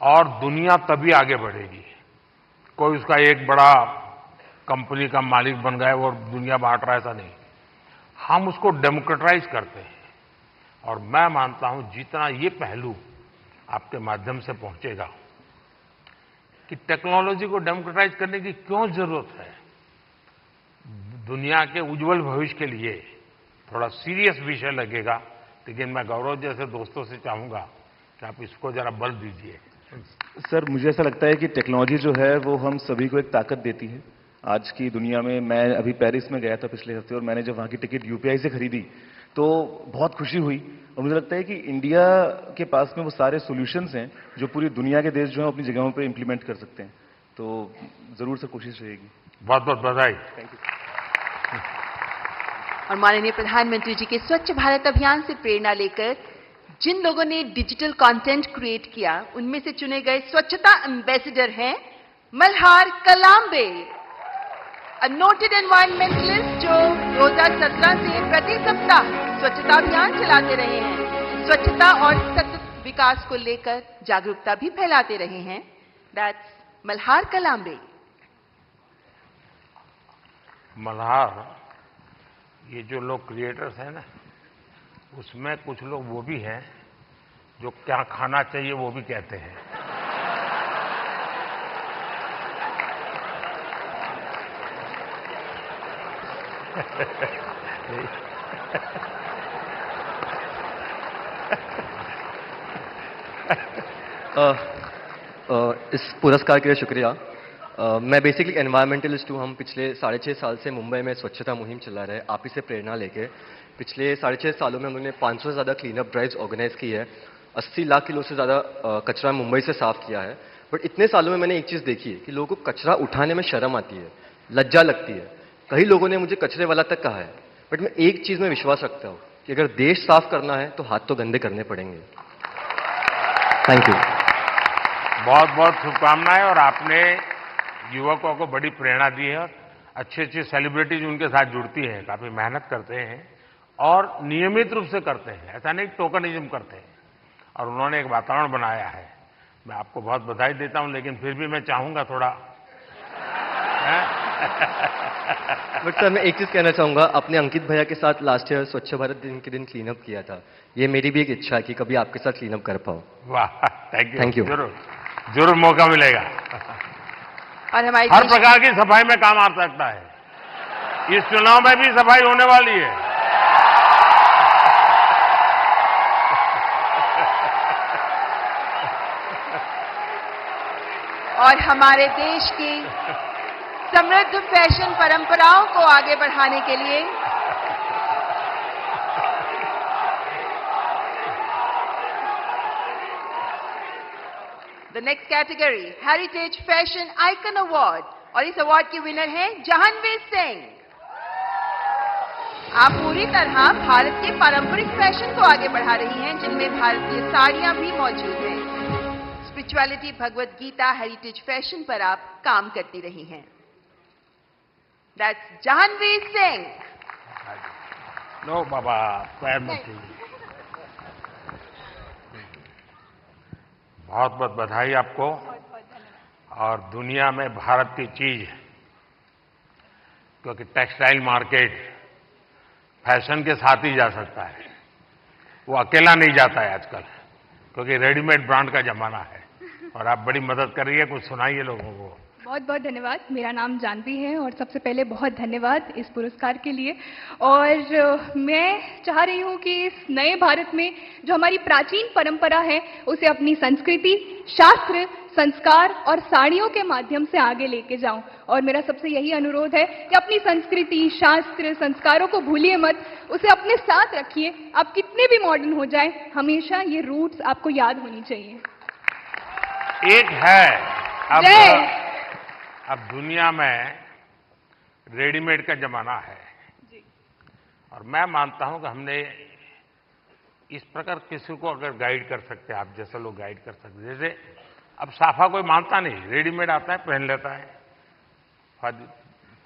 और दुनिया तभी आगे बढ़ेगी। कोई उसका एक बड़ा कंपनी का मालिक बन गया और दुनिया बांट रहा है, ऐसा नहीं। हम उसको डेमोक्रेटाइज करते हैं और मैं मानता हूं जितना ये पहलू आपके माध्यम से पहुंचेगा कि टेक्नोलॉजी को डेमोक्रेटाइज करने की क्यों जरूरत है, दुनिया के उज्जवल भविष्य के लिए थोड़ा सीरियस विषय लगेगा, लेकिन मैं गौरव जैसे दोस्तों से चाहूंगा कि आप इसको जरा बल दीजिए। सर मुझे ऐसा लगता है कि टेक्नोलॉजी जो है वो हम सभी को एक ताकत देती है आज की दुनिया में। मैं अभी पेरिस में गया था पिछले हफ्ते और मैंने जब वहां की टिकट यूपीआई से खरीदी तो बहुत खुशी हुई और मुझे लगता है कि इंडिया के पास में वो सारे सॉल्यूशंस हैं जो पूरी दुनिया के देश जो हैं अपनी जगहों पे इंप्लीमेंट कर सकते हैं। तो जरूर से कोशिश रहेगी। बहुत बहुत बधाई। Thank you. और माननीय प्रधानमंत्री जी के स्वच्छ भारत अभियान से प्रेरणा लेकर जिन लोगों ने डिजिटल कंटेंट क्रिएट किया, उनमें से चुने गए स्वच्छता एम्बेसडर हैं मल्हार कलाम्बे, अ नोटेड एनवायरमेंटलिस्ट जो 2017 से प्रति सप्ताह स्वच्छता अभियान चलाते रहे हैं, स्वच्छता और सतत विकास को लेकर जागरूकता भी फैलाते रहे हैं। दैट्स मल्हार कलाम्बे। मल्हार, ये जो लोग क्रिएटर्स हैं ना, उसमें कुछ लोग वो भी हैं जो क्या खाना चाहिए वो भी कहते हैं। इस पुरस्कार के लिए शुक्रिया। मैं बेसिकली एनवायरमेंटलिस्ट हूँ। हम पिछले 6.5 साल से मुंबई में स्वच्छता मुहिम चला रहे हैं, आप ही से प्रेरणा लेके। पिछले 6.5 सालों में हम लोगों ने 500 से ज़्यादा क्लीनअप ड्राइव्स ऑर्गेनाइज की है, 80 लाख किलो से ज़्यादा कचरा मुंबई से साफ किया है। बट इतने सालों में मैंने एक चीज़ देखी है कि लोगों को कचरा उठाने में शर्म आती है, लज्जा लगती है। कई लोगों ने मुझे कचरे वाला तक कहा है, बट मैं एक चीज़ में विश्वास रखता हूँ कि अगर देश साफ करना है तो हाथ तो गंदे करने पड़ेंगे। Thank you. बहुत बहुत शुभकामनाएं। और आपने युवकों को बड़ी प्रेरणा दी है और अच्छी अच्छी सेलिब्रिटीज उनके साथ जुड़ती हैं, काफी मेहनत करते हैं और नियमित रूप से करते हैं, ऐसा नहीं टोकनिज्म करते हैं। और उन्होंने एक वातावरण बनाया है। मैं आपको बहुत बधाई देता हूं, लेकिन फिर भी मैं चाहूंगा थोड़ा बट सर मैं एक चीज कहना चाहूंगा, अपने अंकित भैया के साथ लास्ट ईयर स्वच्छ भारत दिन के दिन क्लीनअप किया था। ये मेरी भी एक इच्छा है कि कभी आपके साथ क्लीनअप कर पाऊं। वाह, थैंक यू। Thank you. जरूर जरूर मौका मिलेगा। और हमारी हर प्रकार की सफाई में काम आ सकता है। इस चुनाव में भी सफाई होने वाली है। और हमारे देश की समृद्ध फैशन परंपराओं को आगे बढ़ाने के लिए the next category heritage fashion icon award, और इस अवार्ड की विनर है जहानवीर सिंह। आप पूरी तरह भारत के पारंपरिक फैशन को आगे बढ़ा रही हैं, जिनमें भारतीय साड़ियां भी मौजूद हैं। Spirituality, Bhagavad Gita, heritage fashion पर आप काम करती रही हैं। दैट्स जहानवीर सिंह। लो बाबा, पैर मत छूइए। बहुत बहुत बधाई आपको। और दुनिया में भारत की चीज, क्योंकि टेक्सटाइल मार्केट फैशन के साथ ही जा सकता है, वो अकेला नहीं जाता है आजकल, क्योंकि रेडीमेड ब्रांड का जमाना है। और आप बड़ी मदद कर रही है, कुछ सुनाइए लोगों को। बहुत बहुत धन्यवाद। मेरा नाम जानवी है और सबसे पहले बहुत धन्यवाद इस पुरस्कार के लिए। और मैं चाह रही हूँ कि इस नए भारत में जो हमारी प्राचीन परंपरा है उसे अपनी संस्कृति, शास्त्र, संस्कार और साड़ियों के माध्यम से आगे लेके जाऊं। और मेरा सबसे यही अनुरोध है कि अपनी संस्कृति, शास्त्र, संस्कारों को भूलिए मत, उसे अपने साथ रखिए। आप कितने भी मॉडर्न हो जाएं, हमेशा ये रूट्स आपको याद होनी चाहिए। एक है अब दुनिया में रेडीमेड का जमाना है जी। और मैं मानता हूं कि हमने इस प्रकार किसी को अगर गाइड कर सकते, आप जैसे लोग गाइड कर सकते, जैसे अब साफा कोई मानता नहीं, रेडीमेड आता है पहन लेता है,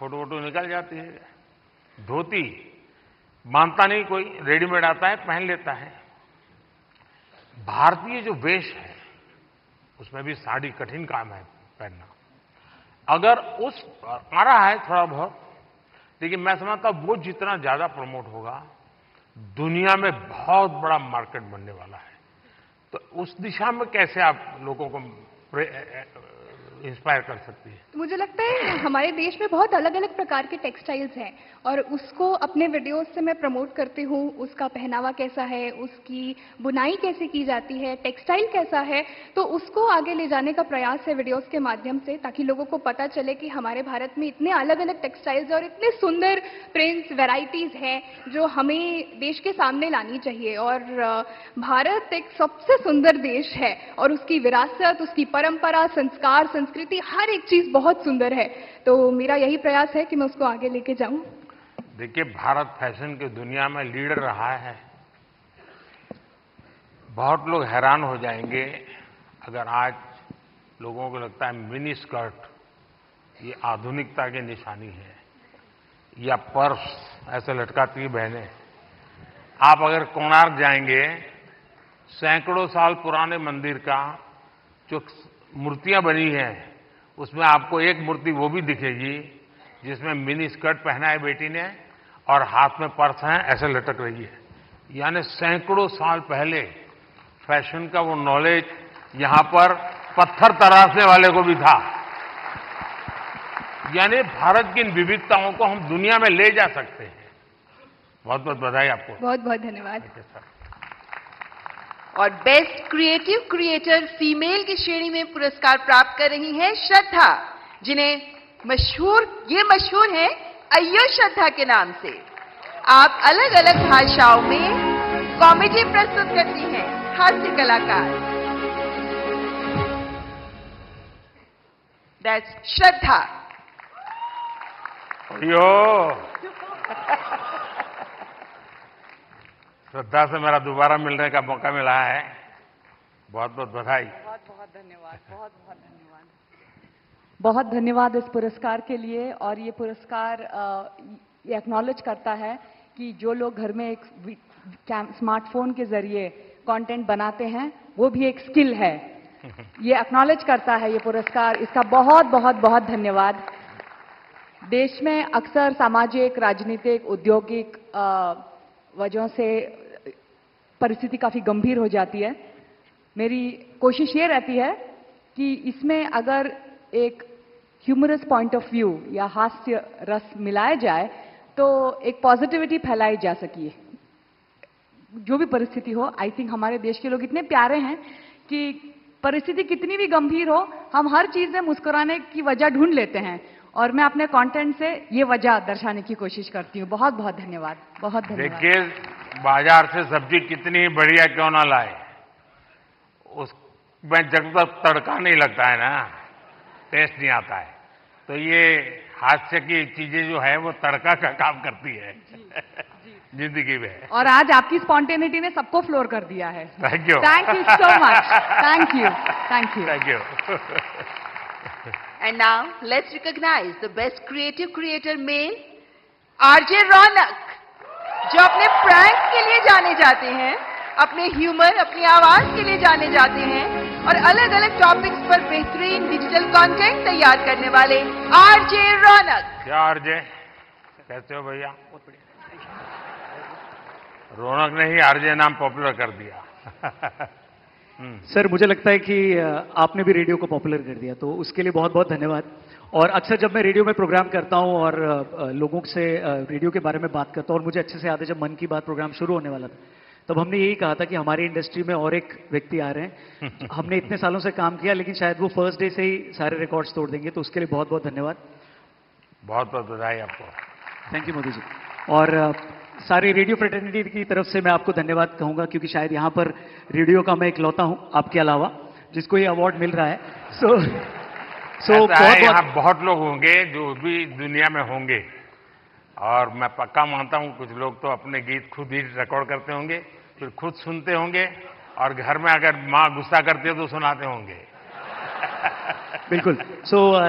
फोटो वोटो निकल जाती है। धोती मानता नहीं कोई, रेडीमेड आता है पहन लेता है। भारतीय जो वेश है उसमें भी साड़ी कठिन काम है पहनना। अगर उस आ रहा है थोड़ा बहुत, लेकिन मैं समझता हूं वो जितना ज्यादा प्रमोट होगा, दुनिया में बहुत बड़ा मार्केट बनने वाला है। तो उस दिशा में कैसे आप लोगों को इंस्पायर कर सकती है? मुझे लगता है हमारे देश में बहुत अलग अलग प्रकार के टेक्सटाइल्स हैं और उसको अपने वीडियोस से मैं प्रमोट करती हूँ। उसका पहनावा कैसा है, उसकी बुनाई कैसे की जाती है, टेक्सटाइल कैसा है, तो उसको आगे ले जाने का प्रयास है वीडियोस के माध्यम से, ताकि लोगों को पता चले कि हमारे भारत में इतने अलग अलग टेक्सटाइल्स और इतने सुंदर प्रिंट्स, वेराइटीज हैं जो हमें देश के सामने लानी चाहिए। और भारत एक सबसे सुंदर देश है और उसकी विरासत, उसकी परंपरा, संस्कार, संस्कृति, हर एक चीज बहुत सुंदर है। तो मेरा यही प्रयास है कि मैं उसको आगे लेके जाऊं। देखिए, भारत फैशन की दुनिया में लीडर रहा है। बहुत लोग हैरान हो जाएंगे अगर आज लोगों को लगता है मिनी स्कर्ट ये आधुनिकता की निशानी है, या पर्स ऐसे लटकाती बहनें। आप अगर कोणार्क जाएंगे, सैकड़ों साल पुराने मंदिर का जो मूर्तियां बनी हैं, उसमें आपको एक मूर्ति वो भी दिखेगी जिसमें मिनी स्कर्ट पहना है बेटी ने और हाथ में पर्स है, ऐसे लटक रही है। यानी सैकड़ों साल पहले फैशन का वो नॉलेज यहां पर पत्थर तराशने वाले को भी था। यानी भारत की इन विविधताओं को हम दुनिया में ले जा सकते हैं। बहुत बहुत बधाई आपको। बहुत बहुत धन्यवाद। और बेस्ट क्रिएटिव क्रिएटर फीमेल की श्रेणी में पुरस्कार प्राप्त कर रही हैं श्रद्धा, जिन्हें मशहूर है अय्यो श्रद्धा के नाम से। आप अलग अलग भाषाओं में कॉमेडी प्रस्तुत करती हैं, हास्य कलाकार। दैट्स श्रद्धा। अय्यो श्रद्धा से मेरा दोबारा मिलने का मौका मिला है। बहुत बहुत बधाई। बहुत बहुत धन्यवाद। बहुत बहुत धन्यवाद। बहुत धन्यवाद इस पुरस्कार के लिए। और ये पुरस्कार ये एक्नॉलेज करता है कि जो लोग घर में एक स्मार्टफोन के जरिए कंटेंट बनाते हैं, वो भी एक स्किल है। ये एक्नॉलेज करता है ये पुरस्कार। इसका बहुत बहुत बहुत धन्यवाद। देश में अक्सर सामाजिक, राजनीतिक, औद्योगिक वजहों से परिस्थिति काफी गंभीर हो जाती है। मेरी कोशिश ये रहती है कि इसमें अगर एक ह्यूमरस पॉइंट ऑफ व्यू या हास्य रस मिलाया जाए तो एक पॉजिटिविटी फैलाई जा सके। जो भी परिस्थिति हो, आई थिंक हमारे देश के लोग इतने प्यारे हैं कि परिस्थिति कितनी भी गंभीर हो, हम हर चीज में मुस्कुराने की वजह ढूंढ लेते हैं। और मैं अपने कंटेंट से ये वजह दर्शाने की कोशिश करती हूँ। बहुत बहुत धन्यवाद। बहुत धन्यवाद। देखिए, बाजार से सब्जी कितनी बढ़िया क्यों ना लाए, उसमें जब तक तड़का नहीं लगता है ना, टेस्ट नहीं आता है। तो ये हास्य की चीजें जो है वो तड़का का काम करती है जिंदगी में। और आज आपकी स्पॉन्टेनिटी ने सबको फ्लोर कर दिया है। Thank you. Thank you so much. Thank you. Thank you. Thank you. And now let's recognize the best creative creator male, RJ Raunak, जो अपने प्रैंक के लिए जाने जाते हैं, अपने ह्यूमर, अपनी आवाज के लिए जाने जाते हैं। और अलग अलग टॉपिक्स पर बेहतरीन डिजिटल कंटेंट तैयार करने वाले आरजे रौनक। क्या आरजे, कैसे हो भैया? रौनक ने ही आरजे नाम पॉपुलर कर दिया। सर, मुझे लगता है कि आपने भी रेडियो को पॉपुलर कर दिया, तो उसके लिए बहुत बहुत धन्यवाद। और अक्सर जब मैं रेडियो में प्रोग्राम करता हूं और लोगों से रेडियो के बारे में बात करता हूं, और मुझे अच्छे से याद है जब मन की बात प्रोग्राम शुरू होने वाला था, तब हमने यही कहा था कि हमारी इंडस्ट्री में और एक व्यक्ति आ रहे हैं। हमने इतने सालों से काम किया, लेकिन शायद वो फर्स्ट डे से ही सारे रिकॉर्ड्स तोड़ देंगे, तो उसके लिए बहुत बहुत धन्यवाद। बहुत बहुत बधाई आपको। Thank you Modi ji. और सारी रेडियो फ्रेटर्निटी की तरफ से मैं आपको धन्यवाद कहूंगा, क्योंकि शायद यहां पर रेडियो का मैं इकलौता हूं आपके अलावा जिसको ये अवार्ड मिल रहा है। यहाँ बहुत लोग होंगे जो भी दुनिया में होंगे, और मैं पक्का मानता हूं कुछ लोग तो अपने गीत खुद ही रिकॉर्ड करते होंगे, फिर खुद सुनते होंगे, और घर में अगर माँ गुस्सा करती है तो सुनाते होंगे। बिल्कुल।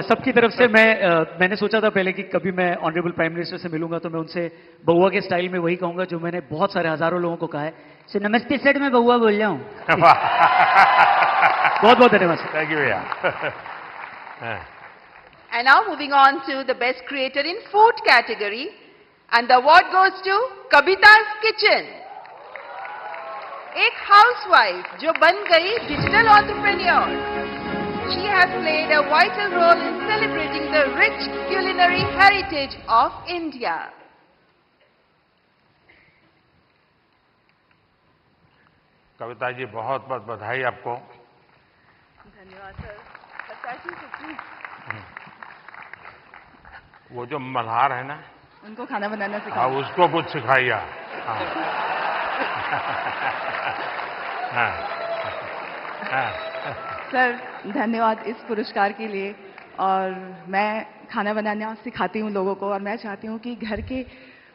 सबकी तरफ से मैंने सोचा था पहले कि कभी मैं ऑनरेबल प्राइम मिनिस्टर से मिलूंगा तो मैं उनसे बउआ के स्टाइल में वही कहूंगा जो मैंने बहुत सारे हजारों लोगों को कहा है, सो नमस्ते सर, मैं बउआ बोल रहा हूँ। बहुत बहुत धन्यवाद सर। थैंक यू भैया। And now moving on to the best creator in food category, and the award goes to Kavita's Kitchen. एक हाउसवाइफ जो बन गई digital entrepreneur. She has played a vital role in celebrating the rich culinary heritage of India. Kavita ji, बहुत बहुत बधाई आपको। धन्यवाद sir. वो जो मल्हार है ना, उनको खाना बनाना हाँ, सिखाओ। उसको कुछ सिखाइए। सर, धन्यवाद इस पुरस्कार के लिए। और मैं खाना बनाना सिखाती हूँ लोगों को, और मैं चाहती हूँ कि घर के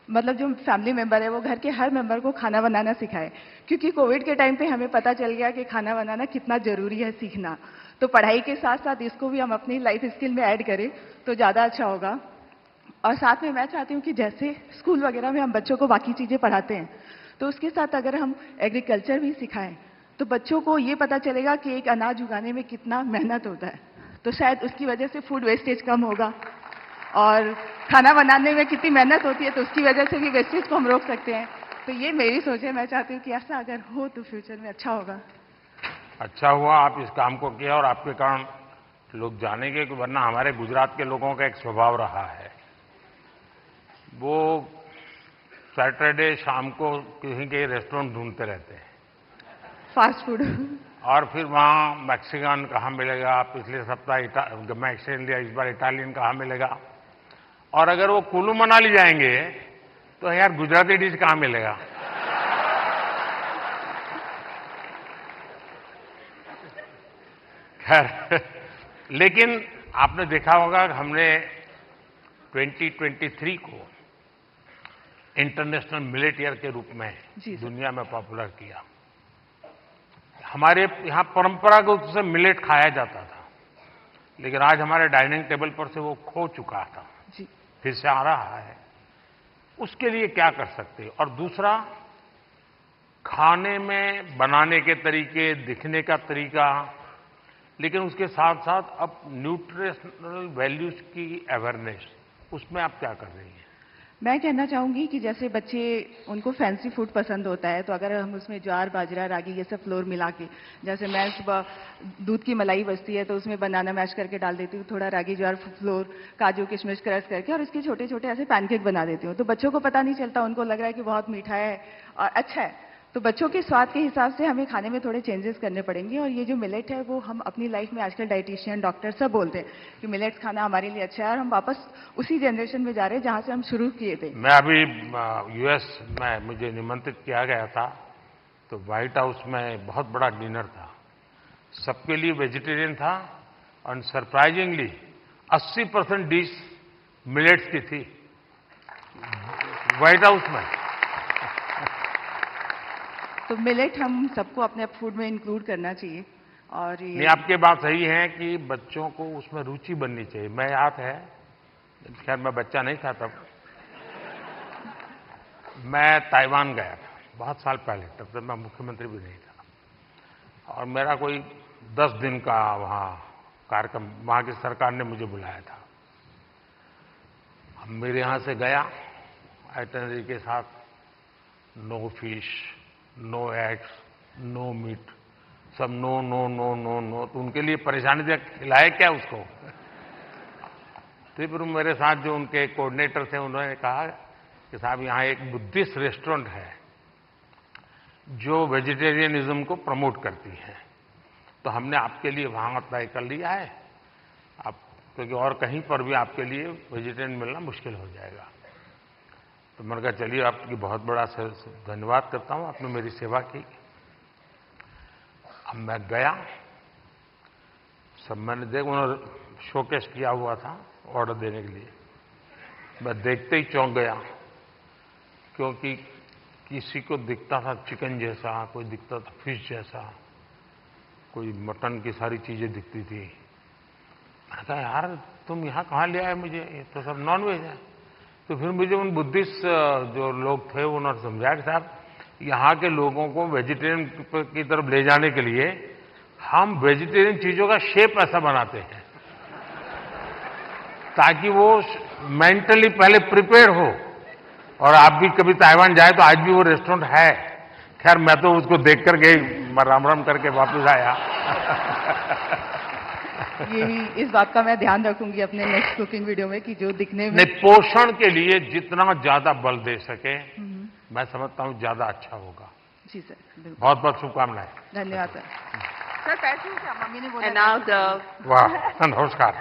मतलब जो फैमिली मेंबर है वो घर के हर मेंबर को खाना बनाना सिखाए, क्योंकि कोविड के टाइम पे हमें पता चल गया कि खाना बनाना कितना जरूरी है सीखना। तो पढ़ाई के साथ साथ इसको भी हम अपनी लाइफ स्किल में ऐड करें तो ज़्यादा अच्छा होगा। और साथ में मैं चाहती हूँ कि जैसे स्कूल वगैरह में हम बच्चों को बाकी चीज़ें पढ़ाते हैं, तो उसके साथ अगर हम एग्रीकल्चर भी सिखाएं तो बच्चों को ये पता चलेगा कि एक अनाज उगाने में कितना मेहनत होता है, तो शायद उसकी वजह से फूड वेस्टेज कम होगा। और खाना बनाने में कितनी मेहनत होती है, तो उसकी वजह से भी वेस्टेज को हम रोक सकते हैं। तो ये मेरी सोच है, मैं चाहती हूँ कि ऐसा अगर हो तो फ्यूचर में अच्छा होगा। अच्छा हुआ आप इस काम को किया, और आपके कारण लोग जानेंगे, कि वरना हमारे गुजरात के लोगों का एक स्वभाव रहा है, वो सैटरडे शाम को कहीं के रेस्टोरेंट ढूंढते रहते हैं, फास्ट फूड। और फिर वहाँ मैक्सिकन कहाँ मिलेगा, पिछले सप्ताह मैक्स इंडिया, इस बार इटालियन कहाँ मिलेगा। और अगर वो कुल्लू मनाली जाएंगे तो यार गुजराती डिश कहाँ मिलेगा। खैर, लेकिन आपने देखा होगा कि हमने 2023 को इंटरनेशनल मिलेट ईयर के रूप में दुनिया में पॉपुलर किया। हमारे यहाँ परंपरागत रूप से मिलेट खाया जाता था, लेकिन आज हमारे डाइनिंग टेबल पर से वो खो चुका था, फिर से आ रहा है। उसके लिए क्या कर सकते हैं? और दूसरा, खाने में बनाने के तरीके, दिखने का तरीका, लेकिन उसके साथ साथ अब न्यूट्रिशनल वैल्यूज की अवेयरनेस, उसमें आप क्या कर रही हैं? मैं कहना चाहूंगी कि जैसे बच्चे, उनको फैंसी फूड पसंद होता है, तो अगर हम उसमें ज्वार, बाजरा, रागी ये सब फ्लोर मिला के, जैसे मैं सुबह दूध की मलाई बचती है तो उसमें बनाना मैश करके डाल देती हूँ, थोड़ा रागी, ज्वार फ्लोर, काजू किशमिश क्रश करके, और इसके छोटे छोटे ऐसे पैनकेक बना देती हूँ। तो बच्चों को पता नहीं चलता, उनको लग रहा है कि बहुत मीठा है और अच्छा है। तो बच्चों के स्वाद के हिसाब से हमें खाने में थोड़े चेंजेस करने पड़ेंगे। और ये जो मिलेट है वो हम अपनी लाइफ में आजकल डाइटिशियन, डॉक्टर सब बोलते हैं कि मिलेट्स खाना हमारे लिए अच्छा है, और हम वापस उसी जनरेशन में जा रहे हैं जहां से हम शुरू किए थे। मैं अभी यूएस में, मुझे निमंत्रित किया गया था, तो व्हाइट हाउस में बहुत बड़ा डिनर था, सबके लिए वेजिटेरियन था, और सरप्राइजिंगली 80% डिश मिलेट्स की थी व्हाइट हाउस में। तो मिलेट हम सबको अपने फूड में इंक्लूड करना चाहिए। और ये आपकी बात सही है कि बच्चों को उसमें रुचि बननी चाहिए। मैं याद है, खैर मैं बच्चा नहीं था तब, मैं ताइवान गया था बहुत साल पहले, तब तक मैं मुख्यमंत्री भी नहीं था, और मेरा कोई 10 दिन का वहाँ कार्यक्रम, वहाँ की सरकार ने मुझे बुलाया था। अब मेरे यहाँ से गया आइटनरी के साथ, no fish, no eggs, no meat, सब no no no no no. तो उनके लिए परेशानी थी, खिलाए क्या उसको। तो फिर मेरे साथ जो उनके कोऑर्डिनेटर थे उन्होंने कहा कि साहब यहाँ एक बुद्धिस्ट रेस्टोरेंट है जो वेजिटेरियनिज्म को प्रमोट करती है, तो हमने आपके लिए वहां तय कर लिया है, आप क्योंकि और कहीं पर भी आपके लिए वेजिटेरियन मिलना मुश्किल हो जाएगा। तो मैंने कहा चलिए आपकी बहुत बड़ा धन्यवाद करता हूं, आपने मेरी सेवा की। अब मैं गया, सब मैंने देखा, उन्होंने शोकेस किया हुआ था ऑर्डर देने के लिए। मैं देखते ही चौंक गया, क्योंकि किसी को दिखता था चिकन जैसा, कोई दिखता था फिश जैसा, कोई मटन की सारी चीजें दिखती थी। मैंने कहा यार तुम यहाँ कहाँ ले आए मुझे, ये तो सब नॉन वेज है। तो फिर मुझे उन बुद्धिस्ट जो लोग थे उन्होंने समझाया कि साहब यहाँ के लोगों को वेजिटेरियन की तरफ ले जाने के लिए हम वेजिटेरियन चीजों का शेप ऐसा बनाते हैं ताकि वो मेंटली पहले प्रिपेयर हो। और आप भी कभी ताइवान जाए तो आज भी वो रेस्टोरेंट है। खैर मैं तो उसको देख करके राम राम करके वापस आया। यही इस बात का मैं ध्यान रखूंगी अपने नेक्स्ट कुकिंग वीडियो में कि जो दिखने में नहीं, पोषण के लिए जितना ज्यादा बल दे सके मैं समझता हूं ज्यादा अच्छा होगा। जी सर, बिल्कुल। बहुत बहुत शुभकामनाएं। धन्यवाद सर। सर पैसे क्या मम्मी ने बोला? And now the वाह, नमस्कार।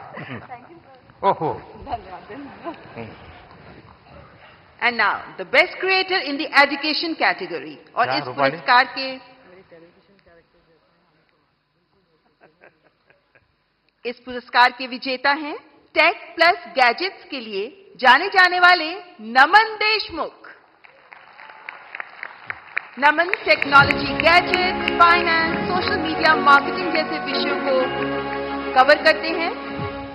ओहो, धन्यवाद। And now the best creator in the education category, और क्या, इस रूपाली? पुरस्कार के इस पुरस्कार के विजेता हैं टेक प्लस गैजेट्स के लिए जाने जाने वाले Naman Deshmukh. Naman technology, gadgets, finance, social media, marketing जैसे विषयों को कवर करते हैं,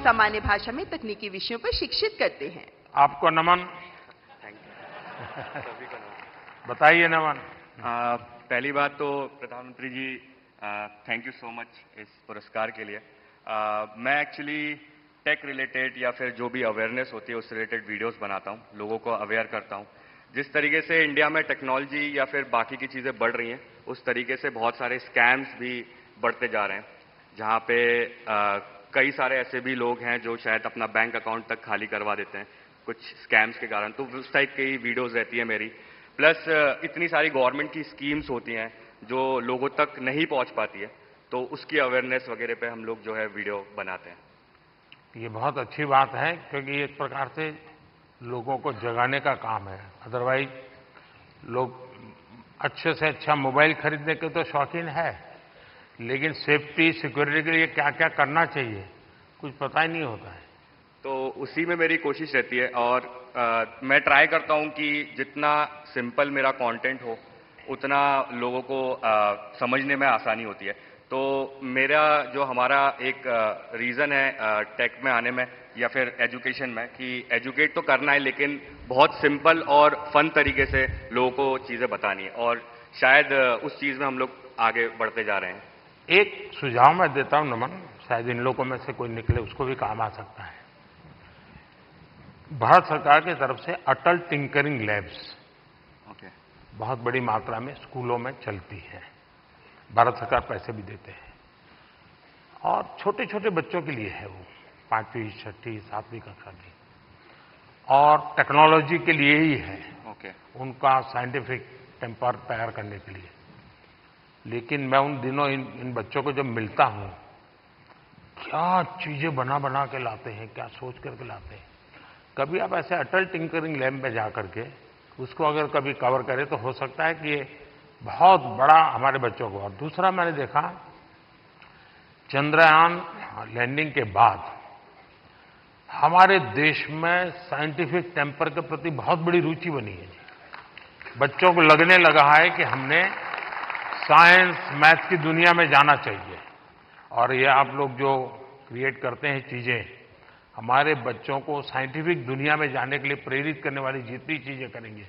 सामान्य भाषा में तकनीकी विषयों पर शिक्षित करते हैं। आपको नमन। बताइए नमन। पहली बात तो प्रधानमंत्री जी थैंक यू सो मच इस पुरस्कार के लिए। मैं एक्चुअली टेक रिलेटेड या फिर जो भी अवेयरनेस होती है उस रिलेटेड वीडियोस बनाता हूँ, लोगों को अवेयर करता हूँ। जिस तरीके से इंडिया में टेक्नोलॉजी या फिर बाकी की चीज़ें बढ़ रही हैं उस तरीके से बहुत सारे स्कैम्स भी बढ़ते जा रहे हैं, जहाँ पे कई सारे ऐसे भी लोग हैं जो शायद अपना बैंक अकाउंट तक खाली करवा देते हैं कुछ स्कैम्स के कारण। तो उस टाइप की वीडियोस रहती है मेरी। प्लस इतनी सारी गवर्नमेंट की स्कीम्स होती हैं जो लोगों तक नहीं पहुंच पाती है, तो उसकी अवेयरनेस वगैरह पे हम लोग जो है वीडियो बनाते हैं। ये बहुत अच्छी बात है, क्योंकि एक प्रकार से लोगों को जगाने का काम है। अदरवाइज लोग अच्छे से अच्छा मोबाइल खरीदने के तो शौकीन है, लेकिन सेफ्टी सिक्योरिटी के लिए क्या क्या करना चाहिए कुछ पता ही नहीं होता है। तो उसी में मेरी कोशिश रहती है और मैं ट्राई करता हूं कि जितना सिंपल मेरा कंटेंट हो उतना लोगों को समझने में आसानी होती है। तो मेरा जो हमारा एक रीज़न है टेक में आने में या फिर एजुकेशन में कि एजुकेट तो करना है लेकिन बहुत सिंपल और फन तरीके से लोगों को चीज़ें बतानी है, और शायद उस चीज़ में हम लोग आगे बढ़ते जा रहे हैं। एक सुझाव मैं देता हूं नमन, शायद इन लोगों में से कोई निकले उसको भी काम आ सकता है। भारत सरकार की तरफ से अटल टिंकरिंग लैब्स बहुत बड़ी मात्रा में स्कूलों में चलती है। भारत सरकार पैसे भी देते हैं और छोटे छोटे बच्चों के लिए है, वो 5वीं 6वीं 7वीं कक्षा की, और टेक्नोलॉजी के लिए ही है। उनका साइंटिफिक टेम्पर तैयार करने के लिए। लेकिन मैं उन दिनों इन बच्चों को जब मिलता हूं, क्या चीजें बना बना के लाते हैं, क्या सोच करके लाते हैं। कभी आप ऐसे अटल टिंकरिंग लैब में जाकर के उसको अगर कभी कवर करें तो हो सकता है कि ये बहुत बड़ा हमारे बच्चों को। और दूसरा मैंने देखा, चंद्रयान लैंडिंग के बाद हमारे देश में साइंटिफिक टेम्पर के प्रति बहुत बड़ी रुचि बनी है। बच्चों को लगने लगा है कि हमने साइंस मैथ की दुनिया में जाना चाहिए, और ये आप लोग जो क्रिएट करते हैं चीजें, हमारे बच्चों को साइंटिफिक दुनिया में जाने के लिए प्रेरित करने वाली जितनी चीजें करेंगे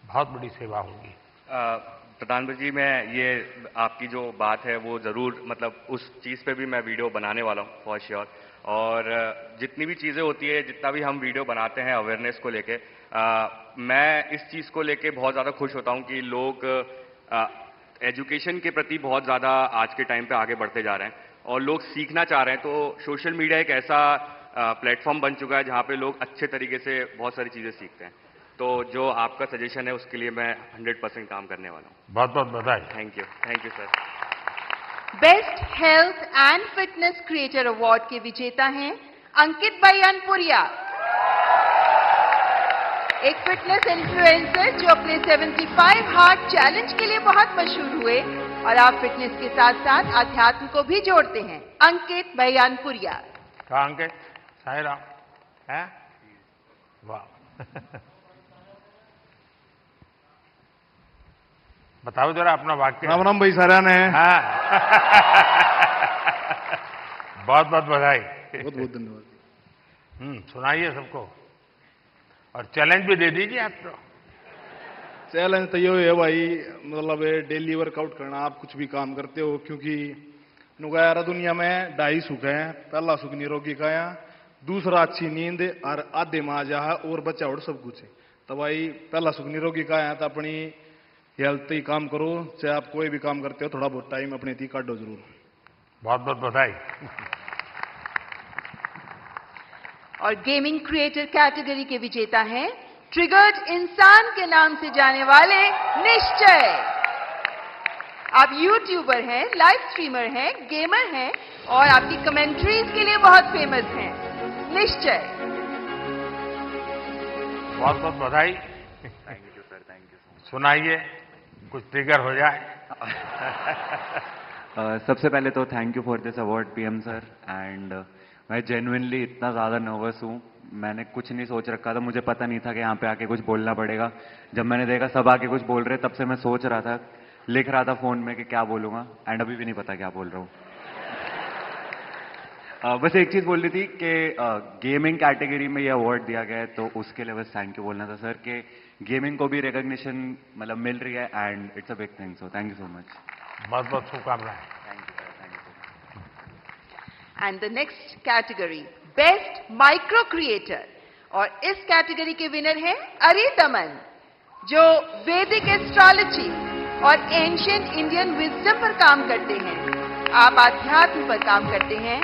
बहुत बड़ी सेवा होगी। प्रधानमंत्री जी, मैं ये आपकी जो बात है वो ज़रूर मतलब उस चीज़ पे भी मैं वीडियो बनाने वाला हूँ फॉर श्योर। और जितनी भी चीज़ें होती है, जितना भी हम वीडियो बनाते हैं अवेयरनेस को लेके, मैं इस चीज़ को लेके बहुत ज़्यादा खुश होता हूँ कि लोग एजुकेशन के प्रति बहुत ज़्यादा आज के टाइम पे आगे बढ़ते जा रहे हैं और लोग सीखना चाह रहे हैं। तो सोशल मीडिया एक ऐसा प्लेटफॉर्म बन चुका है जहाँ पे लोग अच्छे तरीके से बहुत सारी चीज़ें सीखते हैं। तो जो आपका सजेशन है उसके लिए मैं 100% काम करने वाला हूँ। बहुत बहुत बधाई। Thank you sir. Best health and fitness creator award के विजेता हैं अंकित भाई अनपुरिया, एक फिटनेस इन्फ्लुएंसर जो अपने 75 हार्ट चैलेंज के लिए बहुत मशहूर हुए और आप फिटनेस के साथ साथ अध्यात्म को भी जोड़ते हैं। अंकित भाई अनपुरिया। कहा अंकित? साई राम है? वाह। बताओ जरा अपना वाक्य। राम राम भाई सारा ने। हाँ। बहुत बहुत बधाई। बहुत बहुत धन्यवाद। सुनाइए सबको और चैलेंज भी दे दीजिए आप तो। चैलेंज तो ये है भाई, मतलब डेली वर्कआउट करना। आप कुछ भी काम करते हो, क्योंकि नुगारा दुनिया में 2.5 सुख है। पहला सुख निरोगी काया, दूसरा अच्छी नींद और आधे में आ जा है और बच्चा और सब कुछ है। तो भाई पहला सुख निरोगी काया, तो अपनी हेल्थ ही काम करो। चाहे आप कोई भी काम करते हो, थोड़ा बहुत टाइम अपने थी काटो जरूर। बहुत बहुत बधाई। और गेमिंग क्रिएटर कैटेगरी के विजेता हैं ट्रिगर्ड इंसान के नाम से जाने वाले निश्चय। आप यूट्यूबर हैं, लाइव स्ट्रीमर हैं, गेमर हैं और आपकी कमेंट्रीज के लिए बहुत फेमस हैं। निश्चय, बहुत बहुत बधाई। Thank you sir, thank you. सुनाइए, कुछ ट्रिगर हो जाए। सबसे पहले तो thank you for this award PM sir. And मैं जेन्युइनली इतना ज़्यादा नर्वस हूँ, मैंने कुछ नहीं सोच रखा था। मुझे पता नहीं था कि यहाँ पे आके कुछ बोलना पड़ेगा। जब मैंने देखा सब आके कुछ बोल रहे, तब से मैं सोच रहा था, लिख रहा था फ़ोन में कि क्या बोलूँगा, एंड अभी भी नहीं पता क्या बोल रहा हूँ। बस एक चीज़ बोलनी थी कि गेमिंग कैटेगरी में ये अवार्ड दिया गया है, तो उसके लिए बस थैंक यू बोलना था सर कि गेमिंग को भी रिकॉग्निशन मतलब मिल रही है and it's a big thing. So thank you so much. बहुत बहुत शुभकामनाएं। And the next category best micro creator, और इस कैटेगरी के विनर हैं अरिदमन, जो वैदिक एस्ट्रोलॉजी और एंशिएंट इंडियन विजडम पर काम करते हैं। आप आध्यात्म पर काम करते हैं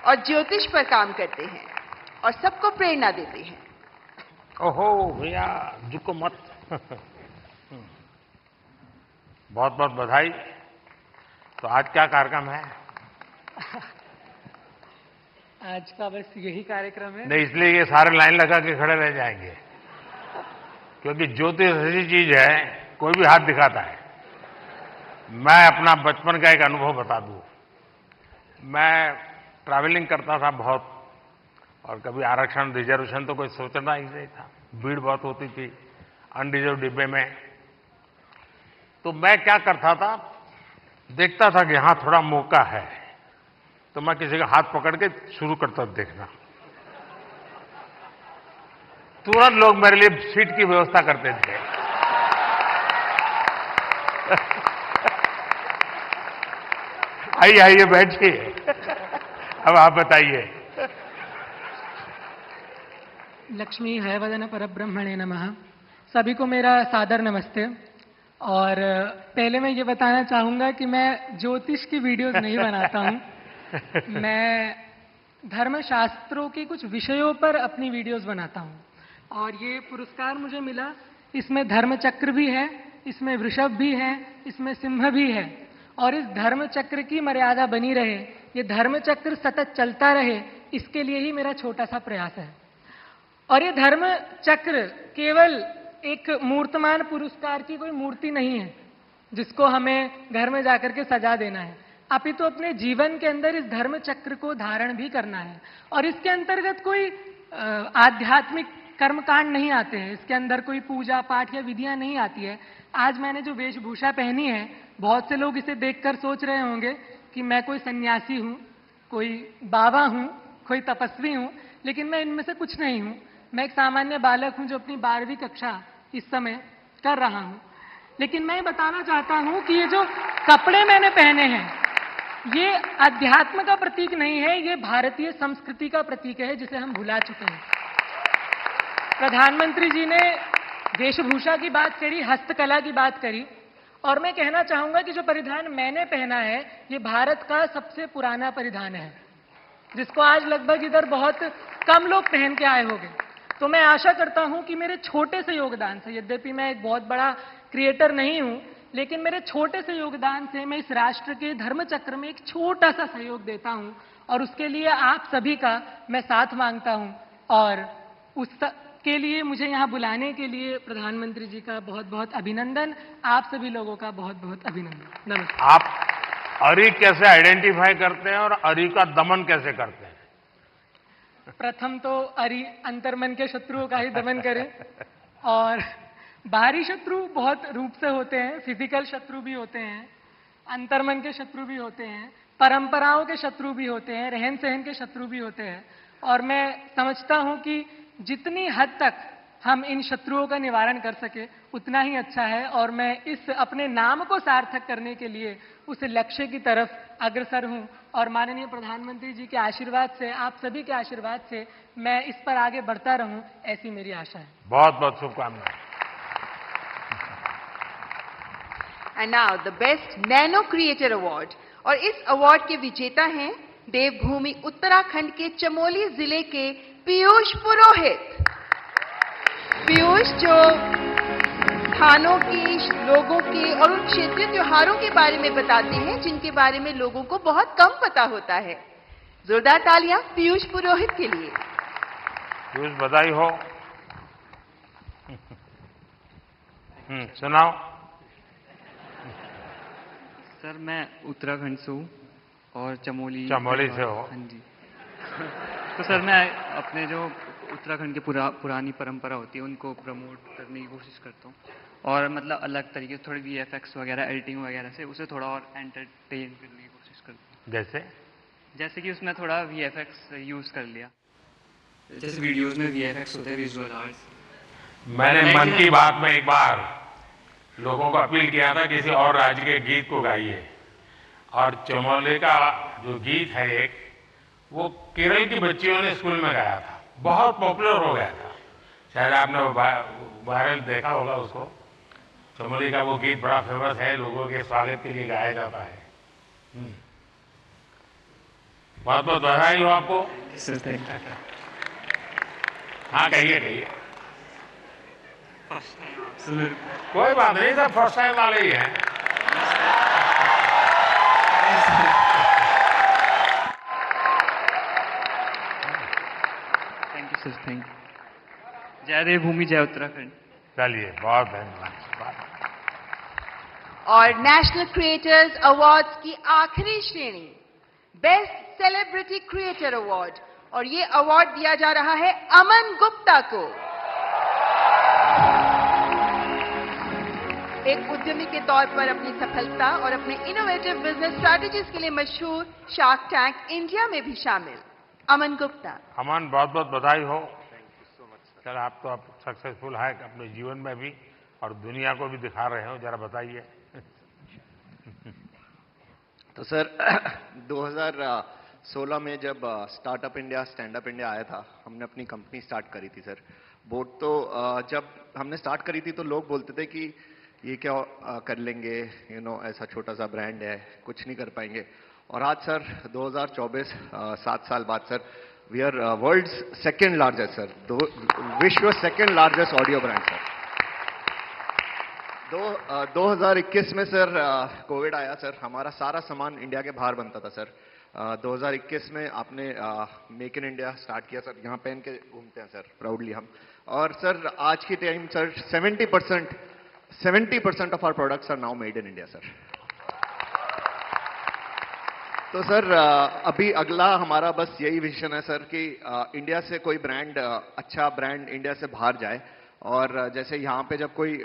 और ज्योतिष पर काम करते हैं और सबको प्रेरणा देते हैं। ओहो भैया, झुको मत। बहुत बहुत बधाई। तो आज क्या कार्यक्रम है? आज का बस यही कार्यक्रम है। नहीं, इसलिए ये सारे लाइन लगा के खड़े रह जाएंगे, क्योंकि ज्योतिष ऐसी चीज है, कोई भी हाथ दिखाता है। मैं अपना बचपन का एक अनुभव बता दूं। मैं ट्रैवलिंग करता था बहुत, और कभी आरक्षण रिजर्वेशन तो कोई सोचना ही नहीं था। भीड़ बहुत होती थी अनरिजर्व डिब्बे में। तो मैं क्या करता था, देखता था कि यहां थोड़ा मौका है, तो मैं किसी का हाथ पकड़ के शुरू करता देखना। तुरंत लोग मेरे लिए सीट की व्यवस्था करते थे। आइए आइए बैठिए। अब आप बताइए। लक्ष्मी हयवदन परब्रह्मणे नमः। सभी को मेरा सादर नमस्ते। और पहले मैं ये बताना चाहूंगा कि मैं ज्योतिष की वीडियोस नहीं बनाता हूं। मैं धर्मशास्त्रों के कुछ विषयों पर अपनी वीडियोस बनाता हूं। और ये पुरस्कार मुझे मिला, इसमें धर्मचक्र भी है, इसमें वृषभ भी है, इसमें सिंह भी है। और इस धर्मचक्र की मर्यादा बनी रहे, ये धर्मचक्र सतत चलता रहे, इसके लिए ही मेरा छोटा सा प्रयास है। और ये धर्मचक्र केवल एक मूर्तमान पुरस्कार की कोई मूर्ति नहीं है जिसको हमें घर में जाकर के सजा देना है। अपितु अपने जीवन के अंदर इस धर्म चक्र को धारण भी करना है। और इसके अंतर्गत कोई आध्यात्मिक कर्मकांड नहीं आते हैं, इसके अंदर कोई पूजा पाठ या विधियां नहीं आती है। आज मैंने जो वेशभूषा पहनी है, बहुत से लोग इसे देखकर सोच रहे होंगे कि मैं कोई सन्यासी हूं, कोई बाबा हूं, कोई तपस्वी हूं, लेकिन मैं इनमें से कुछ नहीं हूं। मैं एक सामान्य बालक हूं जो अपनी 12वीं कक्षा इस समय कर रहा हूं। लेकिन मैं बताना चाहता हूं कि ये जो कपड़े मैंने पहने हैं, ये अध्यात्म का प्रतीक नहीं है, ये भारतीय संस्कृति का प्रतीक है, जिसे हम भुला चुके हैं। प्रधानमंत्री जी ने वेशभूषा की बात करी, हस्तकला की बात करी, और मैं कहना चाहूंगा कि जो परिधान मैंने पहना है, ये भारत का सबसे पुराना परिधान है, जिसको आज लगभग इधर बहुत कम लोग पहन के आए होंगे। तो मैं आशा करता हूं कि मेरे छोटे से योगदान से, यद्यपि मैं एक बहुत बड़ा क्रिएटर नहीं हूं, लेकिन मेरे छोटे से योगदान से मैं इस राष्ट्र के धर्म चक्र में एक छोटा सा सहयोग देता हूं, और उसके लिए आप सभी का मैं साथ मांगता हूं। और उसके लिए मुझे यहाँ बुलाने के लिए प्रधानमंत्री जी का बहुत बहुत अभिनंदन, आप सभी लोगों का बहुत बहुत अभिनंदन। नमस्कार। आप अरी कैसे आइडेंटिफाई करते हैं और अरी का दमन कैसे करते हैं? प्रथम तो अरी अंतर्मन के शत्रुओं का ही दमन करें, और बाहरी शत्रु बहुत रूप से होते हैं, फिजिकल शत्रु भी होते हैं, अंतर्मन के शत्रु भी होते हैं, परंपराओं के शत्रु भी होते हैं, रहन सहन के शत्रु भी होते हैं। और मैं समझता हूं कि जितनी हद तक हम इन शत्रुओं का निवारण कर सके उतना ही अच्छा है, और मैं इस अपने नाम को सार्थक करने के लिए उस लक्ष्य की तरफ अग्रसर हूं। और माननीय प्रधानमंत्री जी के आशीर्वाद से, आप सभी के आशीर्वाद से मैं इस पर आगे बढ़ता रहूं, ऐसी मेरी आशा है। बहुत बहुत शुभकामनाएं। And now the best nano creator award, और इस अवार्ड के विजेता हैं देवभूमि उत्तराखंड के चमोली जिले के पीयूष पुरोहित। पीयूष जो स्थानों की, लोगों के और उन क्षेत्रीय त्योहारों के बारे में बताते हैं जिनके बारे में लोगों को बहुत कम पता होता है। जोरदार तालियां पीयूष पुरोहित के लिए। पीयूष, बधाई हो। सुनाओ। सर, मैं उत्तराखंड से हूँ और चमोली से हो। हाँ जी। तो सर, मैं अपने जो उत्तराखंड की पुरानी परंपरा होती है उनको प्रमोट करने की कोशिश करता हूँ, और मतलब अलग तरीके से थोड़ी VFX वगैरह, एडिटिंग वगैरह से उसे थोड़ा और एंटरटेन करने की कोशिश करता हूँ। जैसे कि उसमें थोड़ा VFX यूज कर लिया, जैसे वीडियोस में VFX होते हैं, विजुअल आर्ट्स। मैंने मन की बात में एक बार लोगों को अपील किया था किसी और राज्य के गीत को गाइए, और चमोली का जो गीत है एक, वो केरल की बच्चियों ने स्कूल में गाया था, बहुत पॉपुलर हो गया था। शायद आपने वायरल देखा होगा उसको। चमोली का वो गीत बड़ा फेमस है, लोगों के स्वागत के लिए गाया जाता है। बहुत बहुत बधाई हो आपको। हाँ, कहिए। कोई बात नहीं, सब फर्स्ट टाइम वाले ही हैं। Thank you sir, thank you. जय देवभूमि, जय उत्तराखंड। चलिए, बहुत धन्यवाद। और नेशनल क्रिएटर्स अवार्ड्स की आखिरी श्रेणी, बेस्ट सेलिब्रिटी क्रिएटर अवार्ड, और ये अवार्ड दिया जा रहा है अमन गुप्ता को। एक उद्यमी के तौर पर अपनी सफलता और अपने इनोवेटिव बिजनेस स्ट्रैटेजीज के लिए मशहूर शार्क टैंक इंडिया में भी शामिल अमन गुप्ता। अमन, बहुत बहुत बधाई हो। सर, आप तो अब सक्सेसफुल है अपने जीवन में भी और दुनिया को भी दिखा रहे हो, जरा बताइए। तो सर 2016 में जब startup India, stand up India आया था, हमने अपनी कंपनी स्टार्ट करी थी सर। बोट तो जब हमने स्टार्ट करी थी तो लोग बोलते थे कि ये क्या कर लेंगे, ऐसा छोटा सा ब्रांड है, कुछ नहीं कर पाएंगे। और आज सर 2024, 7 साल बाद sir, we are world's second largest sir, विश्व second largest audio brand sir. 2021 में सर कोविड आया सर, हमारा सारा सामान इंडिया के बाहर बनता था सर। 2021 में आपने मेक इन इंडिया स्टार्ट किया सर, यहाँ पहन के घूमते हैं सर प्राउडली हम। और सर आज की time sir 70% of our products are now made in India sir. तो सर अभी अगला हमारा बस यही विजन है सर कि इंडिया से कोई ब्रांड, अच्छा ब्रांड इंडिया से बाहर जाए। और जैसे यहाँ पे जब कोई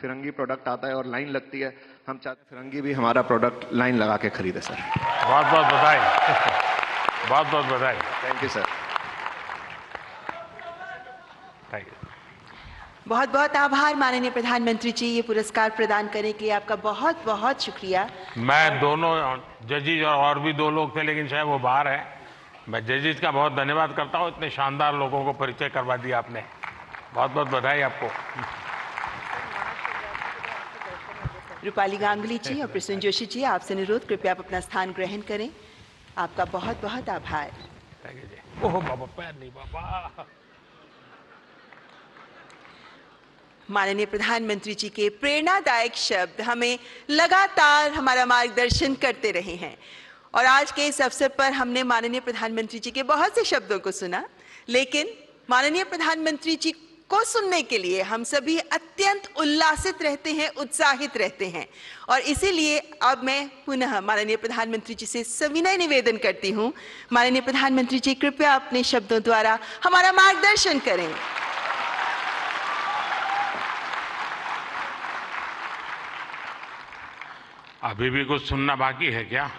फिरंगी प्रोडक्ट आता है और लाइन लगती है, हम चाहते हैं फिरंगी भी हमारा प्रोडक्ट लाइन लगा के खरीदे सर। बहुत बहुत बधाई। बहुत बहुत बधाई। Thank you sir. Thank you. बहुत बहुत आभार माननीय प्रधानमंत्री जी, ये पुरस्कार प्रदान करने के लिए आपका बहुत बहुत शुक्रिया। मैं दोनों जजेज और भी 2 लोग थे, लेकिन शायद वो बाहर है। मैं जजेज का बहुत धन्यवाद करता हूँ, इतने शानदार लोगों को परिचय करवा दिया आपने। बहुत बहुत बधाई आपको। रूपाली गांगुली जी और प्रसून जोशी जी, आपसे अनुरोध, कृपया आप अपना स्थान ग्रहण करें। आपका बहुत बहुत आभार। ओह बाबा, पैर नहीं बाबा। माननीय प्रधानमंत्री जी के प्रेरणादायक शब्द हमें लगातार हमारा मार्गदर्शन करते रहे हैं और आज के इस अवसर पर हमने माननीय प्रधानमंत्री जी के बहुत से शब्दों को सुना, लेकिन माननीय प्रधानमंत्री जी को सुनने के लिए हम सभी अत्यंत उल्लासित रहते हैं, उत्साहित रहते हैं और इसीलिए अब मैं पुनः माननीय प्रधानमंत्री जी से सविनय निवेदन करती हूं, माननीय प्रधानमंत्री जी कृपया अपने शब्दों द्वारा हमारा मार्गदर्शन करें। अभी भी कुछ सुनना बाकी है क्या?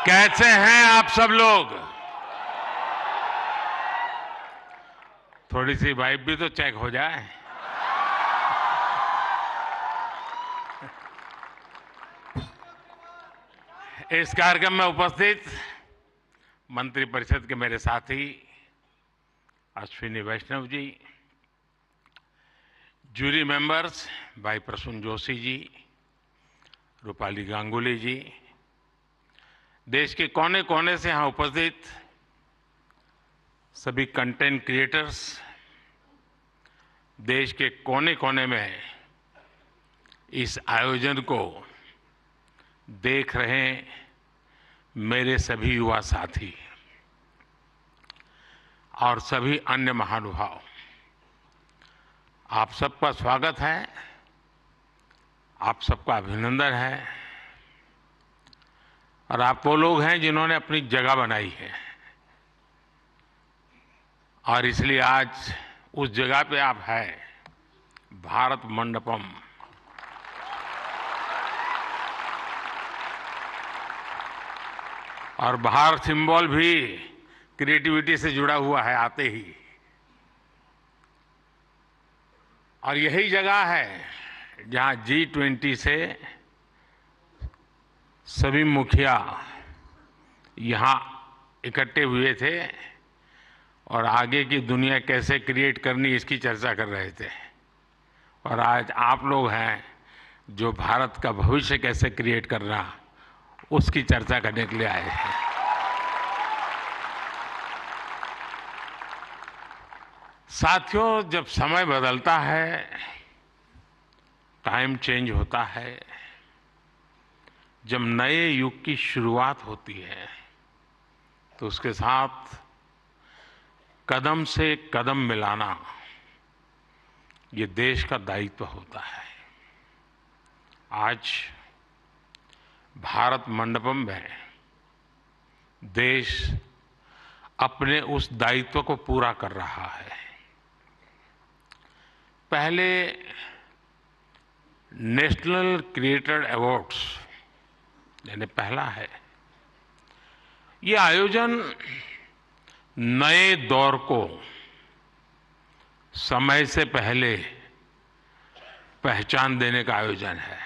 कैसे हैं आप सब लोग? थोड़ी सी वाइब भी तो चेक हो जाए। इस कार्यक्रम में उपस्थित मंत्रिपरिषद के मेरे साथी अश्विनी वैष्णव जी, जूरी मेंबर्स भाई प्रसून जोशी जी, रूपाली गांगुली जी, देश के कोने कोने से यहां उपस्थित सभी कंटेंट क्रिएटर्स, देश के कोने कोने में इस आयोजन को देख रहे मेरे सभी युवा साथी और सभी अन्य महानुभाव, आप सबका स्वागत है, आप सबका अभिनंदन है। और आप वो लोग हैं जिन्होंने अपनी जगह बनाई है और इसलिए आज उस जगह पे आप हैं, भारत मंडपम। और बाहर सिंबल भी क्रिएटिविटी से जुड़ा हुआ है आते ही, और यही जगह है जहां G20 से सभी मुखिया यहां इकट्ठे हुए थे और आगे की दुनिया कैसे क्रिएट करनी इसकी चर्चा कर रहे थे। और आज आप लोग हैं जो भारत का भविष्य कैसे क्रिएट करना उसकी चर्चा करने के लिए आए हैं। साथियों, जब समय बदलता है, टाइम चेंज होता है, जब नए युग की शुरुआत होती है तो उसके साथ कदम से कदम मिलाना ये देश का दायित्व होता है। आज भारत मंडपम में देश अपने उस दायित्व को पूरा कर रहा है। पहले नेशनल क्रिएटर अवार्ड्स यानी पहला है, ये आयोजन नए दौर को समय से पहले पहचान देने का आयोजन है।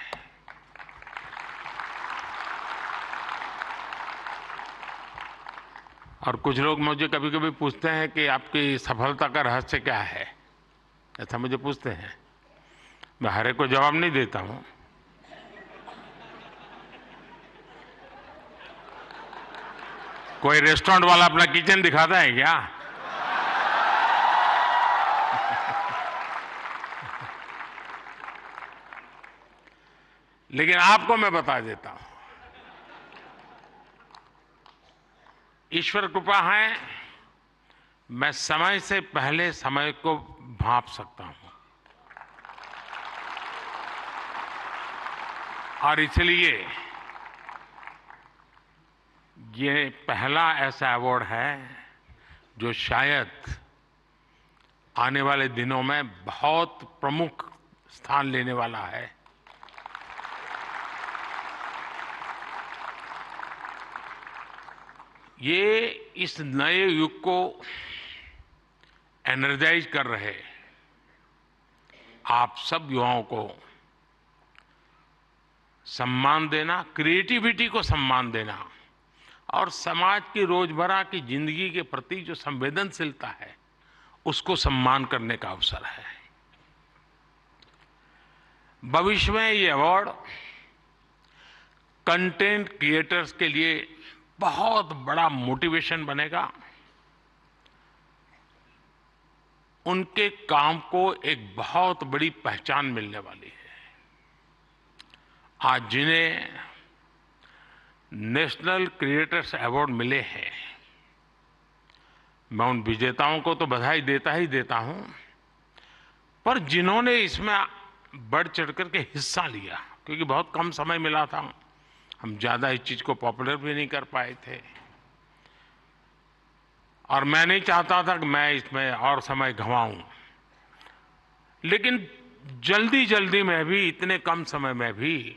और कुछ लोग मुझे कभी कभी पूछते हैं कि आपकी सफलता का रहस्य क्या है, ऐसा मुझे पूछते हैं। मैं हर एक को जवाब नहीं देता हूं। कोई रेस्टोरेंट वाला अपना किचन दिखाता है क्या? लेकिन आपको मैं बता देता हूं, ईश्वर कृपा है, मैं समय से पहले समय को भांप सकता हूं और इसलिए ये पहला ऐसा अवार्ड है जो शायद आने वाले दिनों में बहुत प्रमुख स्थान लेने वाला है। ये इस नए युग को एनर्जाइज कर रहे आप सब युवाओं को सम्मान देना, क्रिएटिविटी को सम्मान देना और समाज की रोजमर्रा की जिंदगी के प्रति जो संवेदनशीलता है उसको सम्मान करने का अवसर है। भविष्य में ये अवार्ड कंटेंट क्रिएटर्स के लिए बहुत बड़ा मोटिवेशन बनेगा, उनके काम को एक बहुत बड़ी पहचान मिलने वाली है। आज जिन्हें नेशनल क्रिएटर्स अवार्ड मिले हैं, मैं उन विजेताओं को तो बधाई देता ही देता हूं, पर जिन्होंने इसमें बढ़ चढ़ करके हिस्सा लिया, क्योंकि बहुत कम समय मिला था, हम ज्यादा इस चीज को पॉपुलर भी नहीं कर पाए थे और मैं नहीं चाहता था कि मैं इसमें और समय गंवाऊं, लेकिन जल्दी जल्दी में भी, इतने कम समय में भी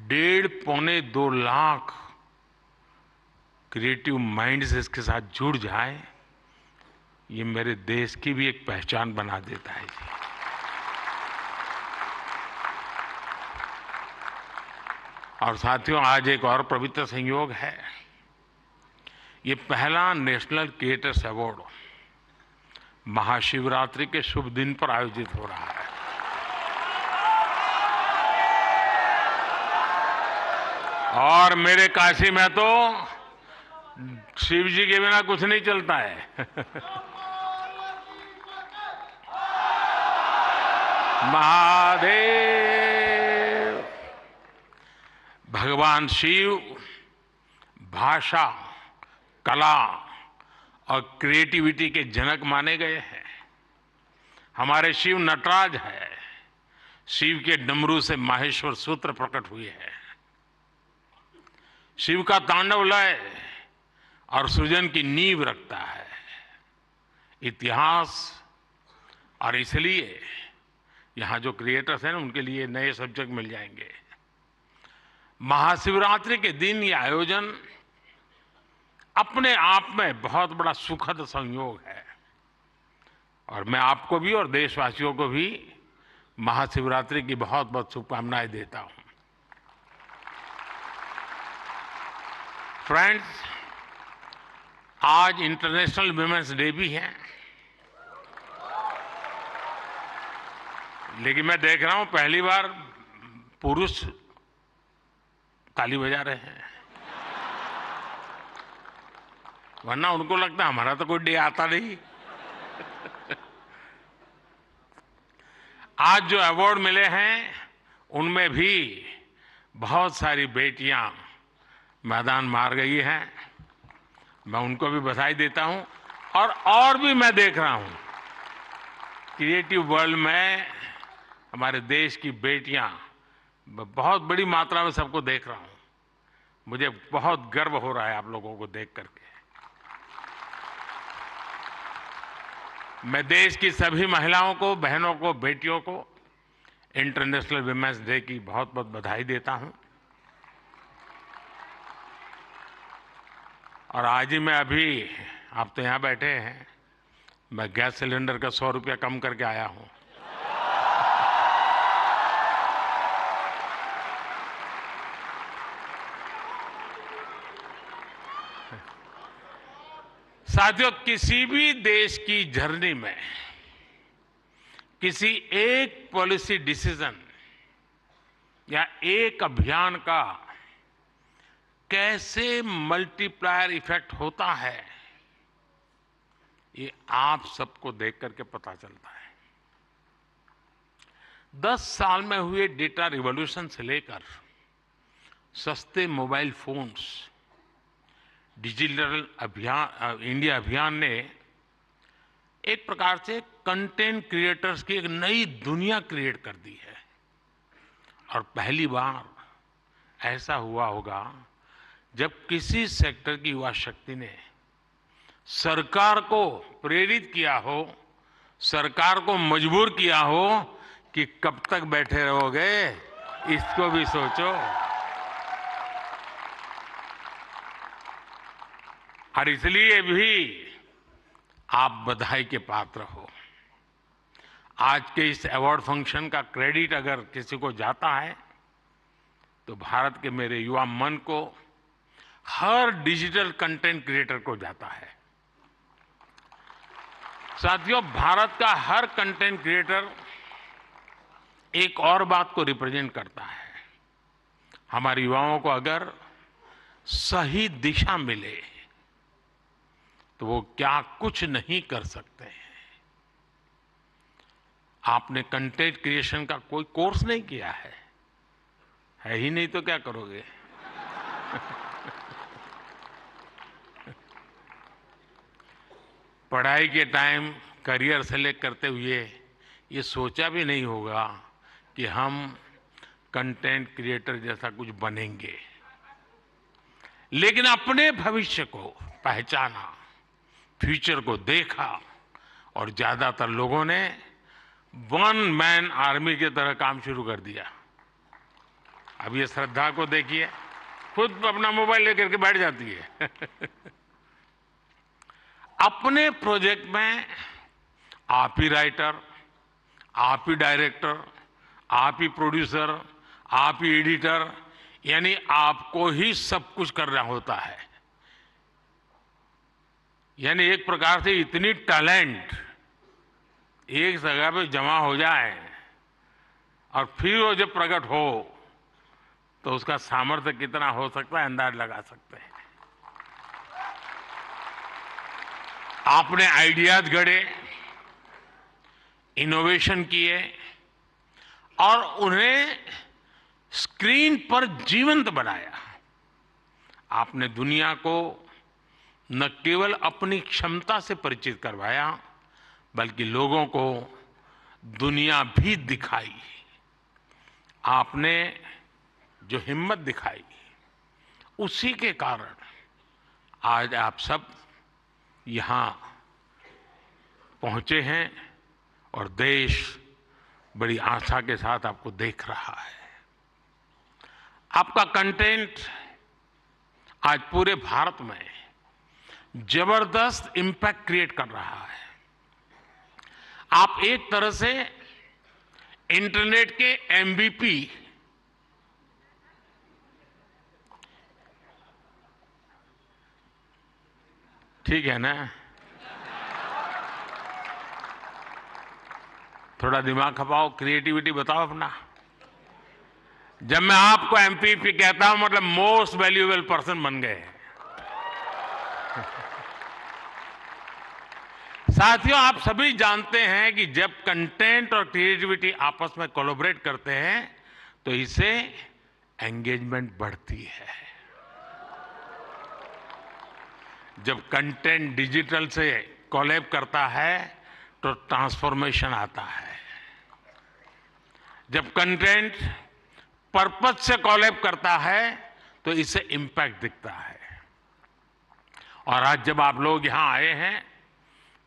1.5-2 लाख क्रिएटिव माइंड्स इसके साथ जुड़ जाए, ये मेरे देश की भी एक पहचान बना देता है। और साथियों, आज एक और पवित्र संयोग है, ये पहला नेशनल क्रिएटर्स अवार्ड महाशिवरात्रि के शुभ दिन पर आयोजित हो रहा है। और मेरे काशी में तो शिव जी के बिना कुछ नहीं चलता है। महादेव, भगवान शिव भाषा, कला और क्रिएटिविटी के जनक माने गए हैं। हमारे शिव नटराज है, शिव के डमरू से माहेश्वर सूत्र प्रकट हुए हैं। शिव का तांडव लय और सृजन की नींव रखता है इतिहास, और इसलिए यहां जो क्रिएटर्स हैं उनके लिए नए सब्जेक्ट मिल जाएंगे। महाशिवरात्रि के दिन ये आयोजन अपने आप में बहुत बड़ा सुखद संयोग है और मैं आपको भी और देशवासियों को भी महाशिवरात्रि की बहुत बहुत शुभकामनाएं देता हूं। फ्रेंड्स, आज इंटरनेशनल वुमेन्स डे भी है, लेकिन मैं देख रहा हूं पहली बार पुरुष ताली बजा रहे हैं, वरना उनको लगता है हमारा तो कोई डे आता नहीं। आज जो अवार्ड मिले हैं उनमें भी बहुत सारी बेटियां मैदान मार गई हैं, मैं उनको भी बधाई देता हूं। और भी मैं देख रहा हूं क्रिएटिव वर्ल्ड में हमारे देश की बेटियां बहुत बड़ी मात्रा में सबको देख रहा हूं, मुझे बहुत गर्व हो रहा है आप लोगों को देख करके। मैं देश की सभी महिलाओं को, बहनों को, बेटियों को इंटरनेशनल वुमेन्स डे की बहुत बहुत बधाई देता हूं। और आज ही मैं अभी, आप तो यहां बैठे हैं, मैं गैस सिलेंडर का 100 रुपया कम करके आया हूं। साथियों, किसी भी देश की जर्नी में किसी एक पॉलिसी डिसीजन या एक अभियान का कैसे मल्टीप्लायर इफेक्ट होता है, ये आप सबको देख करके पता चलता है। 10 साल में हुए डेटा रिवॉल्यूशन से लेकर सस्ते मोबाइल फोन्स, डिजिटल अभियान इंडिया अभियान ने एक प्रकार से कंटेंट क्रिएटर्स की एक नई दुनिया क्रिएट कर दी है। और पहली बार ऐसा हुआ होगा जब किसी सेक्टर की युवा शक्ति ने सरकार को प्रेरित किया हो, सरकार को मजबूर किया हो कि कब तक बैठे रहोगे, इसको भी सोचो। और इसलिए भी आप बधाई के पात्र हो। आज के इस अवार्ड फंक्शन का क्रेडिट अगर किसी को जाता है तो भारत के मेरे युवा मन को, हर डिजिटल कंटेंट क्रिएटर को जाता है। साथियों, भारत का हर कंटेंट क्रिएटर एक और बात को रिप्रेजेंट करता है। हमारे युवाओं को अगर सही दिशा मिले तो वो क्या कुछ नहीं कर सकते हैं। आपने कंटेंट क्रिएशन का कोई कोर्स नहीं किया है ही नहीं तो क्या करोगे। पढ़ाई के टाइम करियर सेलेक्ट करते हुए ये सोचा भी नहीं होगा कि हम कंटेंट क्रिएटर जैसा कुछ बनेंगे, लेकिन अपने भविष्य को पहचाना, फ्यूचर को देखा और ज्यादातर लोगों ने वन मैन आर्मी की तरह काम शुरू कर दिया। अब ये श्रद्धा को देखिए, खुद अपना मोबाइल लेकर के बैठ जाती है। अपने प्रोजेक्ट में आप ही राइटर, आप ही डायरेक्टर, आप ही प्रोड्यूसर, आप ही एडिटर, यानी आपको ही सब कुछ करना होता है। यानी एक प्रकार से इतनी टैलेंट एक जगह पे जमा हो जाए और फिर वो जब प्रकट हो तो उसका सामर्थ्य कितना हो सकता है अंदाज लगा सकते हैं। आपने आइडियाज गढ़े, इनोवेशन किए और उन्हें स्क्रीन पर जीवंत बनाया। आपने दुनिया को न केवल अपनी क्षमता से परिचित करवाया बल्कि लोगों को दुनिया भी दिखाई। आपने जो हिम्मत दिखाई उसी के कारण आज आप सब यहां पहुंचे हैं और देश बड़ी आशा के साथ आपको देख रहा है। आपका कंटेंट आज पूरे भारत में जबरदस्त इंपैक्ट क्रिएट कर रहा है। आप एक तरह से इंटरनेट के एमवीपी, ठीक है ना? थोड़ा दिमाग खपाओ, क्रिएटिविटी बताओ अपना। जब मैं आपको एमपीपी कहता हूं मतलब मोस्ट वैल्यूएबल पर्सन बन गए। साथियों, आप सभी जानते हैं कि जब कंटेंट और क्रिएटिविटी आपस में कोलैबोरेट करते हैं तो इससे एंगेजमेंट बढ़ती है। जब कंटेंट डिजिटल से कोलैब करता है तो ट्रांसफॉर्मेशन आता है। जब कंटेंट पर्पस से कोलैब करता है तो इससे इंपैक्ट दिखता है। और आज जब आप लोग यहां आए हैं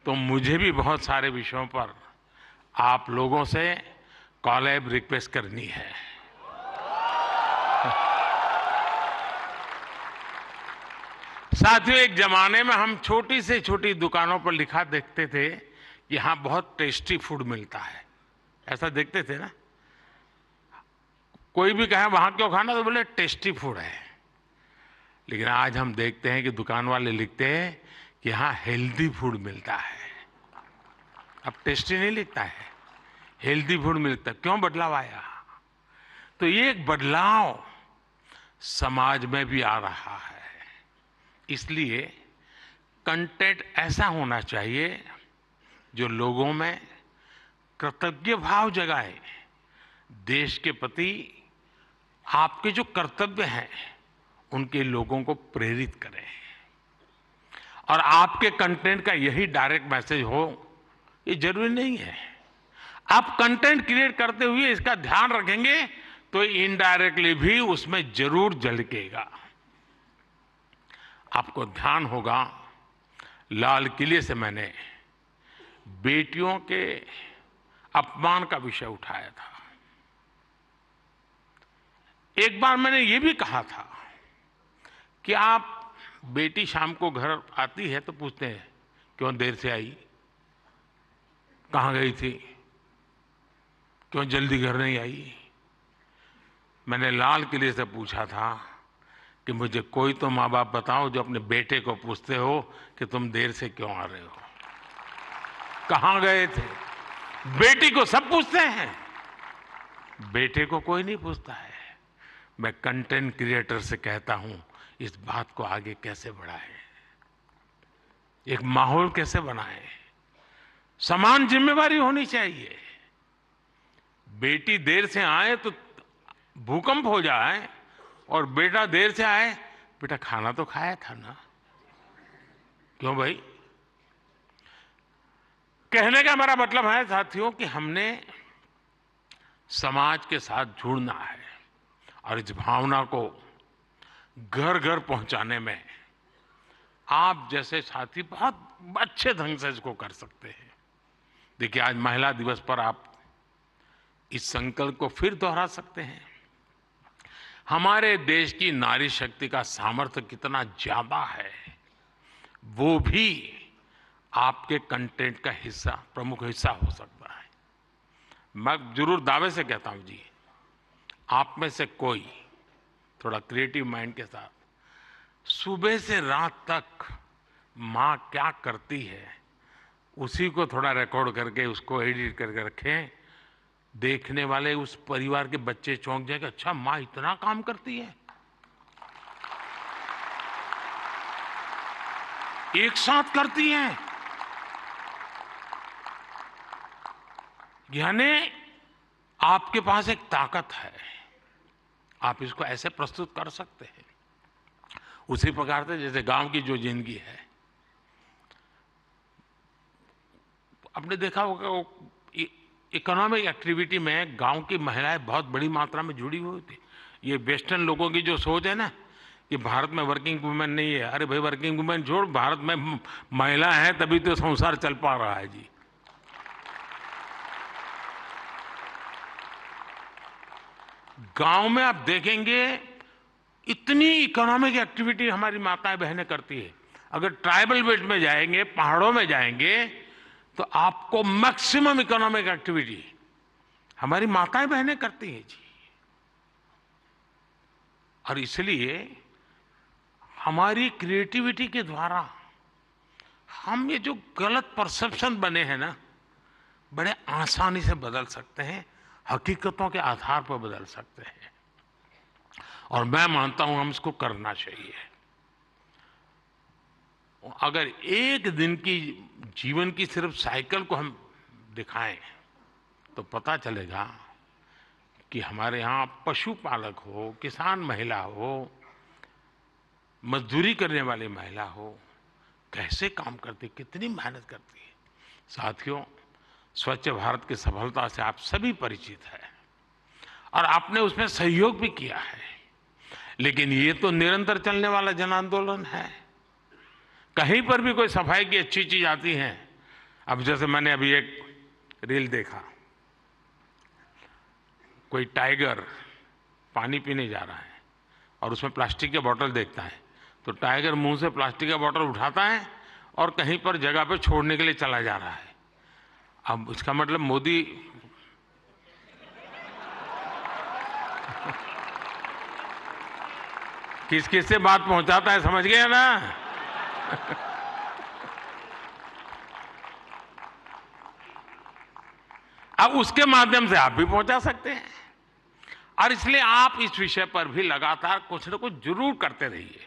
तो मुझे भी बहुत सारे विषयों पर आप लोगों से कोलैब रिक्वेस्ट करनी है। साथियों, एक जमाने में हम छोटी से छोटी दुकानों पर लिखा देखते थे कि यहां बहुत टेस्टी फूड मिलता है, ऐसा देखते थे ना। कोई भी कहे वहां क्यों खाना तो बोले टेस्टी फूड है। लेकिन आज हम देखते हैं कि दुकान वाले लिखते हैं कि यहां हेल्दी फूड मिलता है। अब टेस्टी नहीं लिखता है, हेल्दी फूड मिलता है। क्यों बदलाव आया? तो ये एक बदलाव समाज में भी आ रहा है। इसलिए कंटेंट ऐसा होना चाहिए जो लोगों में कृतज्ञ भाव जगाए, देश के प्रति आपके जो कर्तव्य हैं उनके लोगों को प्रेरित करें। और आपके कंटेंट का यही डायरेक्ट मैसेज हो, ये जरूरी नहीं है। आप कंटेंट क्रिएट करते हुए इसका ध्यान रखेंगे तो इनडायरेक्टली भी उसमें जरूर झलकेगा। आपको ध्यान होगा, लाल किले से मैंने बेटियों के अपमान का विषय उठाया था। एक बार मैंने ये भी कहा था कि आप बेटी शाम को घर आती है तो पूछते हैं क्यों देर से आई, कहां गई थी, क्यों जल्दी घर नहीं आई। मैंने लाल किले से पूछा था कि मुझे कोई तो माँ बाप बताओ जो अपने बेटे को पूछते हो कि तुम देर से क्यों आ रहे हो, कहां गए थे। बेटी को सब पूछते हैं, बेटे को कोई नहीं पूछता है। मैं कंटेंट क्रिएटर से कहता हूं इस बात को आगे कैसे बढ़ाएं, एक माहौल कैसे बनाएं। समान जिम्मेवारी होनी चाहिए। बेटी देर से आए तो भूकंप हो जाए और बेटा देर से आए, बेटा खाना तो खाया था ना, क्यों भाई। कहने का मेरा मतलब है साथियों कि हमने समाज के साथ जुड़ना है और इस भावना को घर घर पहुंचाने में आप जैसे साथी बहुत अच्छे ढंग से इसको कर सकते हैं। देखिए, आज महिला दिवस पर आप इस संकल्प को फिर दोहरा सकते हैं। हमारे देश की नारी शक्ति का सामर्थ्य कितना ज्यादा है, वो भी आपके कंटेंट का हिस्सा, प्रमुख हिस्सा हो सकता है। मैं जरूर दावे से कहता हूं जी, आप में से कोई थोड़ा क्रिएटिव माइंड के साथ सुबह से रात तक माँ क्या करती है उसी को थोड़ा रिकॉर्ड करके उसको एडिट करके रखें। देखने वाले उस परिवार के बच्चे चौंक जाएंगे, अच्छा माँ इतना काम करती है। एक साथ करती हैं, यानी आपके पास एक ताकत है, आप इसको ऐसे प्रस्तुत कर सकते हैं। उसी प्रकार से जैसे गांव की जो जिंदगी है, आपने देखा होगा इकोनॉमिक एक्टिविटी में गांव की महिलाएं बहुत बड़ी मात्रा में जुड़ी हुई थी। ये वेस्टर्न लोगों की जो सोच है ना कि भारत में वर्किंग वुमेन नहीं है, अरे भाई वर्किंग वुमेन छोड़, भारत में महिला है तभी तो संसार चल पा रहा है जी। गांव में आप देखेंगे इतनी इकोनॉमिक एक्टिविटी हमारी माताएं बहनें करती है। अगर ट्राइबल बेल्ट में जाएंगे, पहाड़ों में जाएंगे तो आपको मैक्सिमम इकोनॉमिक एक्टिविटी हमारी माताएं बहनें करती हैं जी। और इसलिए हमारी क्रिएटिविटी के द्वारा हम ये जो गलत परसेप्शन बने हैं ना, बड़े आसानी से बदल सकते हैं, हकीकतों के आधार पर बदल सकते हैं। और मैं मानता हूं हम इसको करना चाहिए। अगर एक दिन की जीवन की सिर्फ साइकिल को हम दिखाएं तो पता चलेगा कि हमारे यहाँ पशुपालक हो, किसान महिला हो, मजदूरी करने वाली महिला हो, कैसे काम करती, कितनी मेहनत करती है। साथियों, स्वच्छ भारत की सफलता से आप सभी परिचित हैं और आपने उसमें सहयोग भी किया है, लेकिन ये तो निरंतर चलने वाला जन आंदोलन है। कहीं पर भी कोई सफाई की अच्छी चीज आती है, अब जैसे मैंने अभी एक रील देखा, कोई टाइगर पानी पीने जा रहा है और उसमें प्लास्टिक की बोतल देखता है तो टाइगर मुंह से प्लास्टिक का बोतल उठाता है और कहीं पर जगह पे छोड़ने के लिए चला जा रहा है। अब इसका मतलब मोदी किस किस से बात पहुंचाता है, समझ गए ना। अब उसके माध्यम से आप भी पहुंचा सकते हैं और इसलिए आप इस विषय पर भी लगातार कुछ न कुछ जरूर करते रहिए।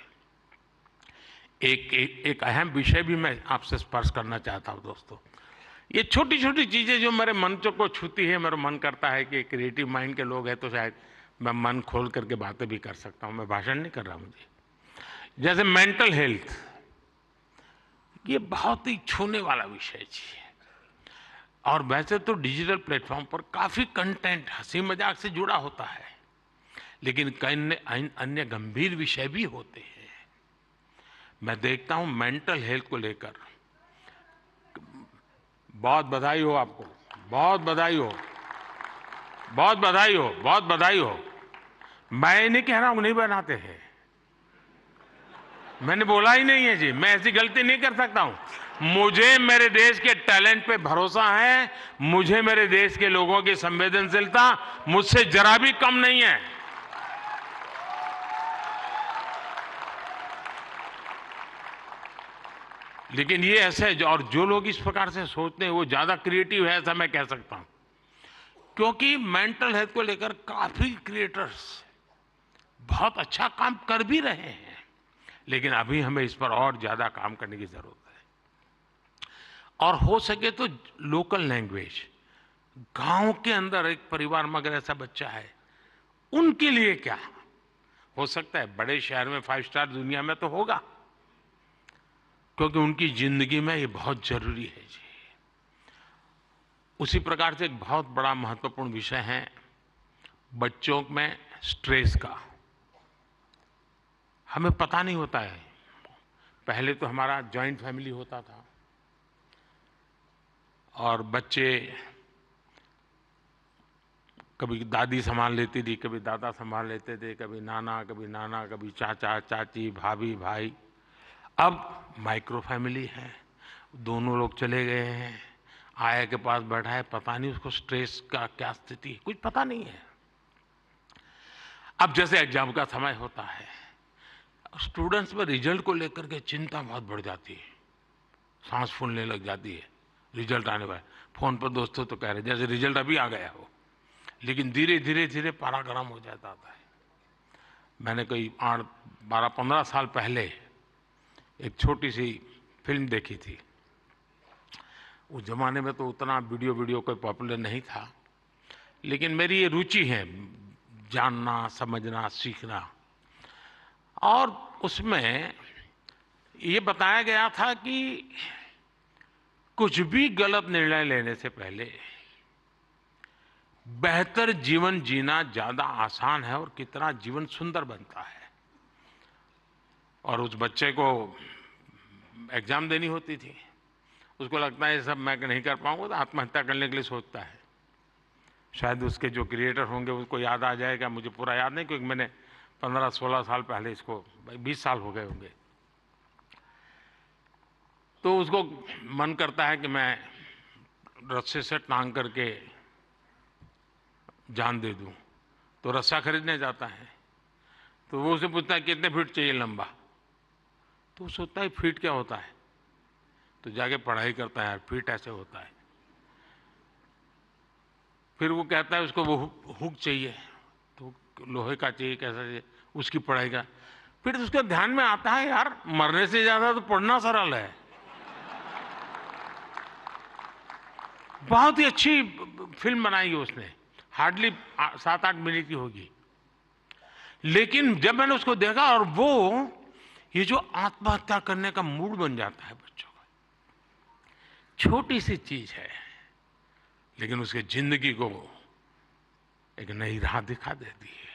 एक अहम विषय भी मैं आपसे स्पर्श करना चाहता हूं दोस्तों। ये छोटी छोटी चीजें जो मेरे मन को छूती है, मेरा मन करता है कि क्रिएटिव माइंड के लोग हैं तो शायद मैं मन खोल करके बातें भी कर सकता हूं। मैं भाषण नहीं कर रहा मुझे। जैसे मेंटल हेल्थ, ये बहुत ही छूने वाला विषय जी। और वैसे तो डिजिटल प्लेटफॉर्म पर काफी कंटेंट हंसी मजाक से जुड़ा होता है, लेकिन कई अन्य गंभीर विषय भी होते हैं। मैं देखता हूं मेंटल हेल्थ को लेकर, बहुत बधाई हो आपको, बहुत बधाई हो, बहुत बधाई हो, बहुत बधाई हो। मैं नहीं कह रहा हूं नहीं बनाते हैं, मैंने बोला ही नहीं है जी, मैं ऐसी गलती नहीं कर सकता हूं। मुझे मेरे देश के टैलेंट पे भरोसा है, मुझे मेरे देश के लोगों की संवेदनशीलता मुझसे जरा भी कम नहीं है। लेकिन ये ऐसे, और जो लोग इस प्रकार से सोचते हैं वो ज्यादा क्रिएटिव है, ऐसा मैं कह सकता हूं। क्योंकि मेंटल हेल्थ को लेकर काफी क्रिएटर्स बहुत अच्छा काम कर भी रहे हैं, लेकिन अभी हमें इस पर और ज्यादा काम करने की जरूरत है। और हो सके तो लोकल लैंग्वेज, गांव के अंदर एक परिवार में अगर ऐसा बच्चा है, उनके लिए क्या हो सकता है। बड़े शहर में 5 स्टार दुनिया में तो होगा, क्योंकि उनकी जिंदगी में ये बहुत जरूरी है जी। उसी प्रकार से एक बहुत बड़ा महत्वपूर्ण विषय है बच्चों में स्ट्रेस का। हमें पता नहीं होता है, पहले तो हमारा जॉइंट फैमिली होता था और बच्चे कभी दादी संभाल लेती थी, कभी दादा संभाल लेते थे, कभी नाना, कभी चाचा चाची, भाभी भाई। अब माइक्रो फैमिली है, दोनों लोग चले गए हैं, आया के पास बैठा है, पता नहीं उसको स्ट्रेस का क्या स्थिति है, कुछ पता नहीं है। अब जैसे एग्जाम का समय होता है, स्टूडेंट्स में रिजल्ट को लेकर के चिंता बहुत बढ़ जाती है, सांस फूलने लग जाती है। रिजल्ट आने पर फोन पर दोस्तों तो कह रहे जैसे रिजल्ट अभी आ गया हो, लेकिन धीरे धीरे पारा गर्म हो जाता है। मैंने कोई 12-15 साल पहले एक छोटी सी फिल्म देखी थी। उस जमाने में तो उतना वीडियो कोई पॉपुलर नहीं था, लेकिन मेरी ये रुचि है जानना, समझना, सीखना। और उसमें ये बताया गया था कि कुछ भी गलत निर्णय लेने से पहले बेहतर जीवन जीना ज्यादा आसान है और कितना जीवन सुंदर बनता है। और उस बच्चे को एग्जाम देनी होती थी, उसको लगता है ये सब मैं नहीं कर पाऊंगा, तो आत्महत्या करने के लिए सोचता है। शायद उसके जो क्रिएटर होंगे उसको याद आ जाएगा, मुझे पूरा याद नहीं, क्योंकि मैंने 15-16 साल पहले इसको, 20 साल हो गए होंगे। तो उसको मन करता है कि मैं रस्से से टांग करके जान दे दूं, तो रस्सा खरीदने जाता है। तो वो उसे पूछता है कितने फीट चाहिए लंबा, तो वो सोचता है फीट क्या होता है, तो जाके पढ़ाई करता है, फीट ऐसे होता है। फिर वो कहता है उसको वो हुक चाहिए, तो लोहे का चाहिए, कैसा चाहिए, उसकी पढ़ाई का। फिर उसके ध्यान में आता है यार मरने से ज्यादा तो पढ़ना सरल है। बहुत ही अच्छी फिल्म बनाई है उसने, हार्डली 7-8 मिनट की होगी। लेकिन जब मैंने उसको देखा, और वो ये जो आत्महत्या करने का मूड बन जाता है बच्चों का, छोटी सी चीज है लेकिन उसके जिंदगी को एक नई राह दिखा देती है।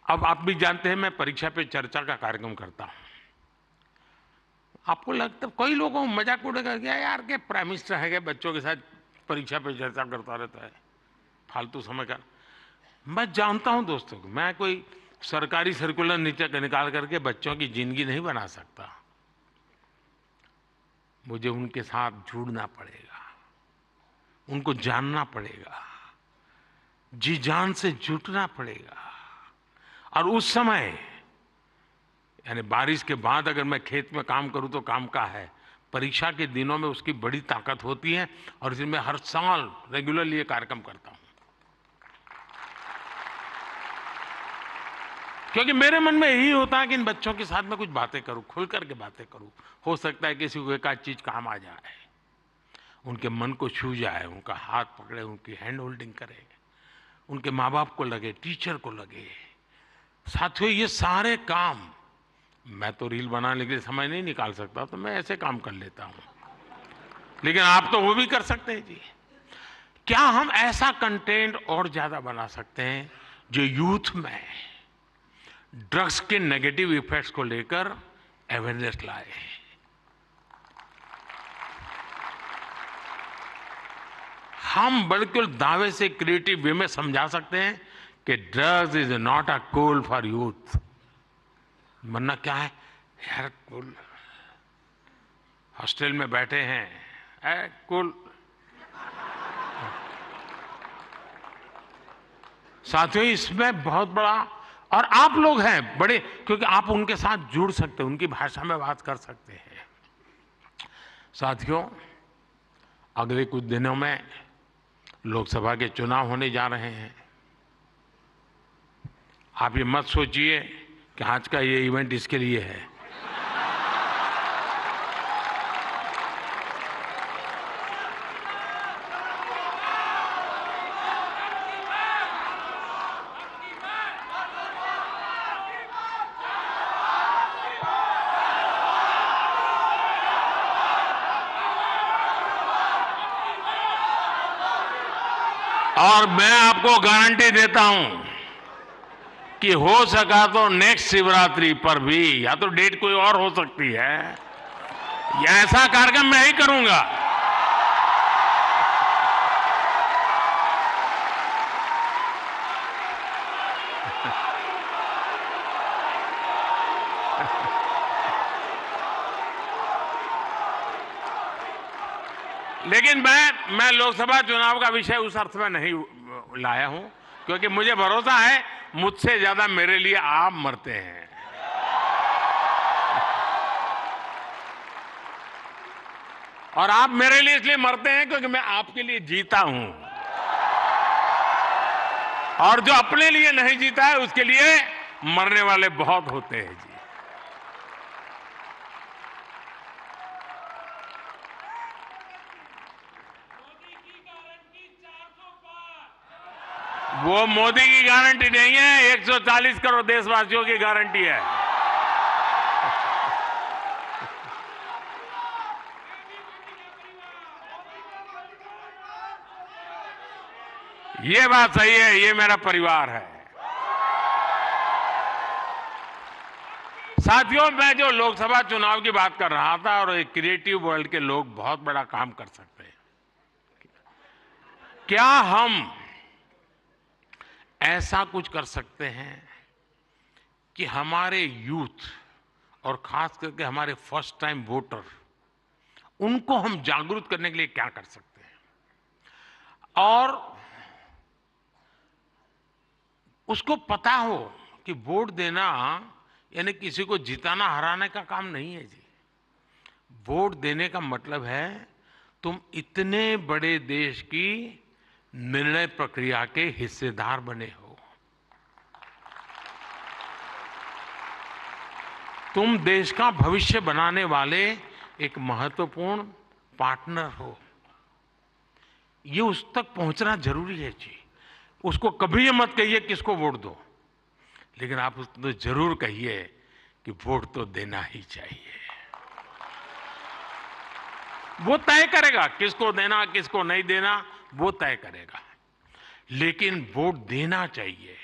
अब आप भी जानते हैं मैं परीक्षा पे चर्चा का कार्यक्रम करता हूं। आपको लगता है कोई लोगों मजाक उड़ेगा क्या यार के प्राइम मिनिस्टर है, बच्चों के साथ परीक्षा पे चर्चा करता रहता है, फालतू समय का। मैं जानता हूं दोस्तों, मैं कोई सरकारी सर्कुलर निकाल करके बच्चों की जिंदगी नहीं बना सकता। मुझे उनके साथ जुड़ना पड़ेगा, उनको जानना पड़ेगा, जी जान से जुटना पड़ेगा। और उस समय यानी बारिश के बाद अगर मैं खेत में काम करूं तो काम का है, परीक्षा के दिनों में उसकी बड़ी ताकत होती है। और इसलिए मैं हर साल रेगुलरली ये कार्यक्रम करता हूं, क्योंकि मेरे मन में यही होता है कि इन बच्चों के साथ मैं कुछ बातें करूं, खुल करके बातें करूं। हो सकता है किसी को एक आध चीज काम आ जाए, उनके मन को छू जाए, उनका हाथ पकड़े, उनकी हैंड होल्डिंग करे, उनके माँ बाप को लगे, टीचर को लगे। साथियों ये सारे काम मैं तो रील बनाने के लिए समय नहीं निकाल सकता, तो मैं ऐसे काम कर लेता हूं, लेकिन आप तो वो भी कर सकते हैं जी। क्या हम ऐसा कंटेंट और ज्यादा बना सकते हैं जो यूथ में ड्रग्स के नेगेटिव इफेक्ट्स को लेकर अवेयरनेस लाए? हम बिल्कुल दावे से क्रिएटिव वे में समझा सकते हैं कि drugs is not a cool for youth. वरना क्या है यार, कूल हॉस्टल में बैठे हैं, कूल। साथियों, इसमें बहुत बड़ा, और आप लोग हैं बड़े, क्योंकि आप उनके साथ जुड़ सकते हैं, उनकी भाषा में बात कर सकते हैं। साथियों, अगले कुछ दिनों में लोकसभा के चुनाव होने जा रहे हैं। आप ये मत सोचिए कि आज का ये इवेंट इसके लिए है। और मैं आपको गारंटी देता हूं कि हो सका तो नेक्स्ट शिवरात्रि पर भी, या तो डेट कोई और हो सकती है, या ऐसा कार्यक्रम मैं ही करूंगा। लेकिन मैं लोकसभा चुनाव का विषय उस अर्थ में नहीं लाया हूं, क्योंकि मुझे भरोसा है मुझसे ज्यादा मेरे लिए आप मरते हैं। और आप मेरे लिए इसलिए मरते हैं क्योंकि मैं आपके लिए जीता हूं, और जो अपने लिए नहीं जीता है उसके लिए मरने वाले बहुत होते हैं जी। वो मोदी की गारंटी नहीं है, 140 करोड़ देशवासियों की गारंटी है। ये बात सही है, ये मेरा परिवार है। साथियों, मैं जो लोकसभा चुनाव की बात कर रहा था, और एक क्रिएटिव वर्ल्ड के लोग बहुत बड़ा काम कर सकते हैं। क्या हम ऐसा कुछ कर सकते हैं कि हमारे यूथ, और खास करके हमारे फर्स्ट टाइम वोटर, उनको हम जागरूक करने के लिए क्या कर सकते हैं, और उसको पता हो कि वोट देना यानी किसी को जिताना हराने का काम नहीं है जी। वोट देने का मतलब है तुम इतने बड़े देश की निर्णय प्रक्रिया के हिस्सेदार बने हो। तुम देश का भविष्य बनाने वाले एक महत्वपूर्ण पार्टनर हो। ये उस तक पहुंचना जरूरी है जी। उसको कभी ये मत कहिए किसको वोट दो, लेकिन आप उसको जरूर कहिए कि वोट तो देना ही चाहिए। वो तय करेगा किसको देना किसको नहीं देना, वो तय करेगा, लेकिन वोट देना चाहिए,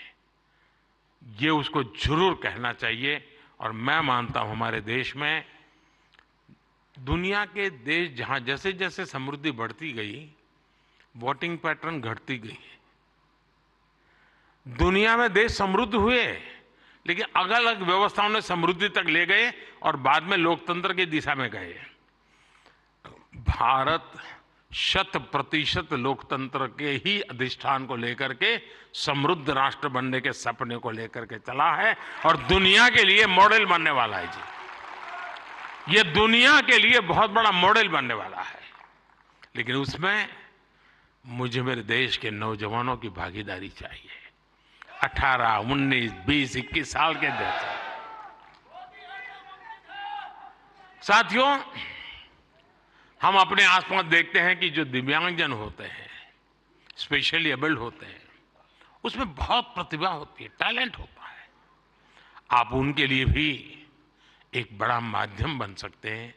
ये उसको जरूर कहना चाहिए। और मैं मानता हूं हमारे देश में, दुनिया के देश जहां जैसे जैसे समृद्धि बढ़ती गई, वोटिंग पैटर्न घटती गई। दुनिया में देश समृद्ध हुए, लेकिन अलग अलग व्यवस्थाओं ने समृद्धि तक ले गए और बाद में लोकतंत्र की दिशा में गए। भारत 100% लोकतंत्र के ही अधिष्ठान को लेकर के समृद्ध राष्ट्र बनने के सपने को लेकर के चला है, और दुनिया के लिए मॉडल बनने वाला है जी। ये दुनिया के लिए बहुत बड़ा मॉडल बनने वाला है, लेकिन उसमें मुझे मेरे देश के नौजवानों की भागीदारी चाहिए। 18, 19, 20, 21 साल के जैसे। साथियों, हम अपने आसपास देखते हैं कि जो दिव्यांगजन होते हैं, स्पेशली एबल्ड होते हैं, उसमें बहुत प्रतिभा होती है, टैलेंट होता है। आप उनके लिए भी एक बड़ा माध्यम बन सकते हैं,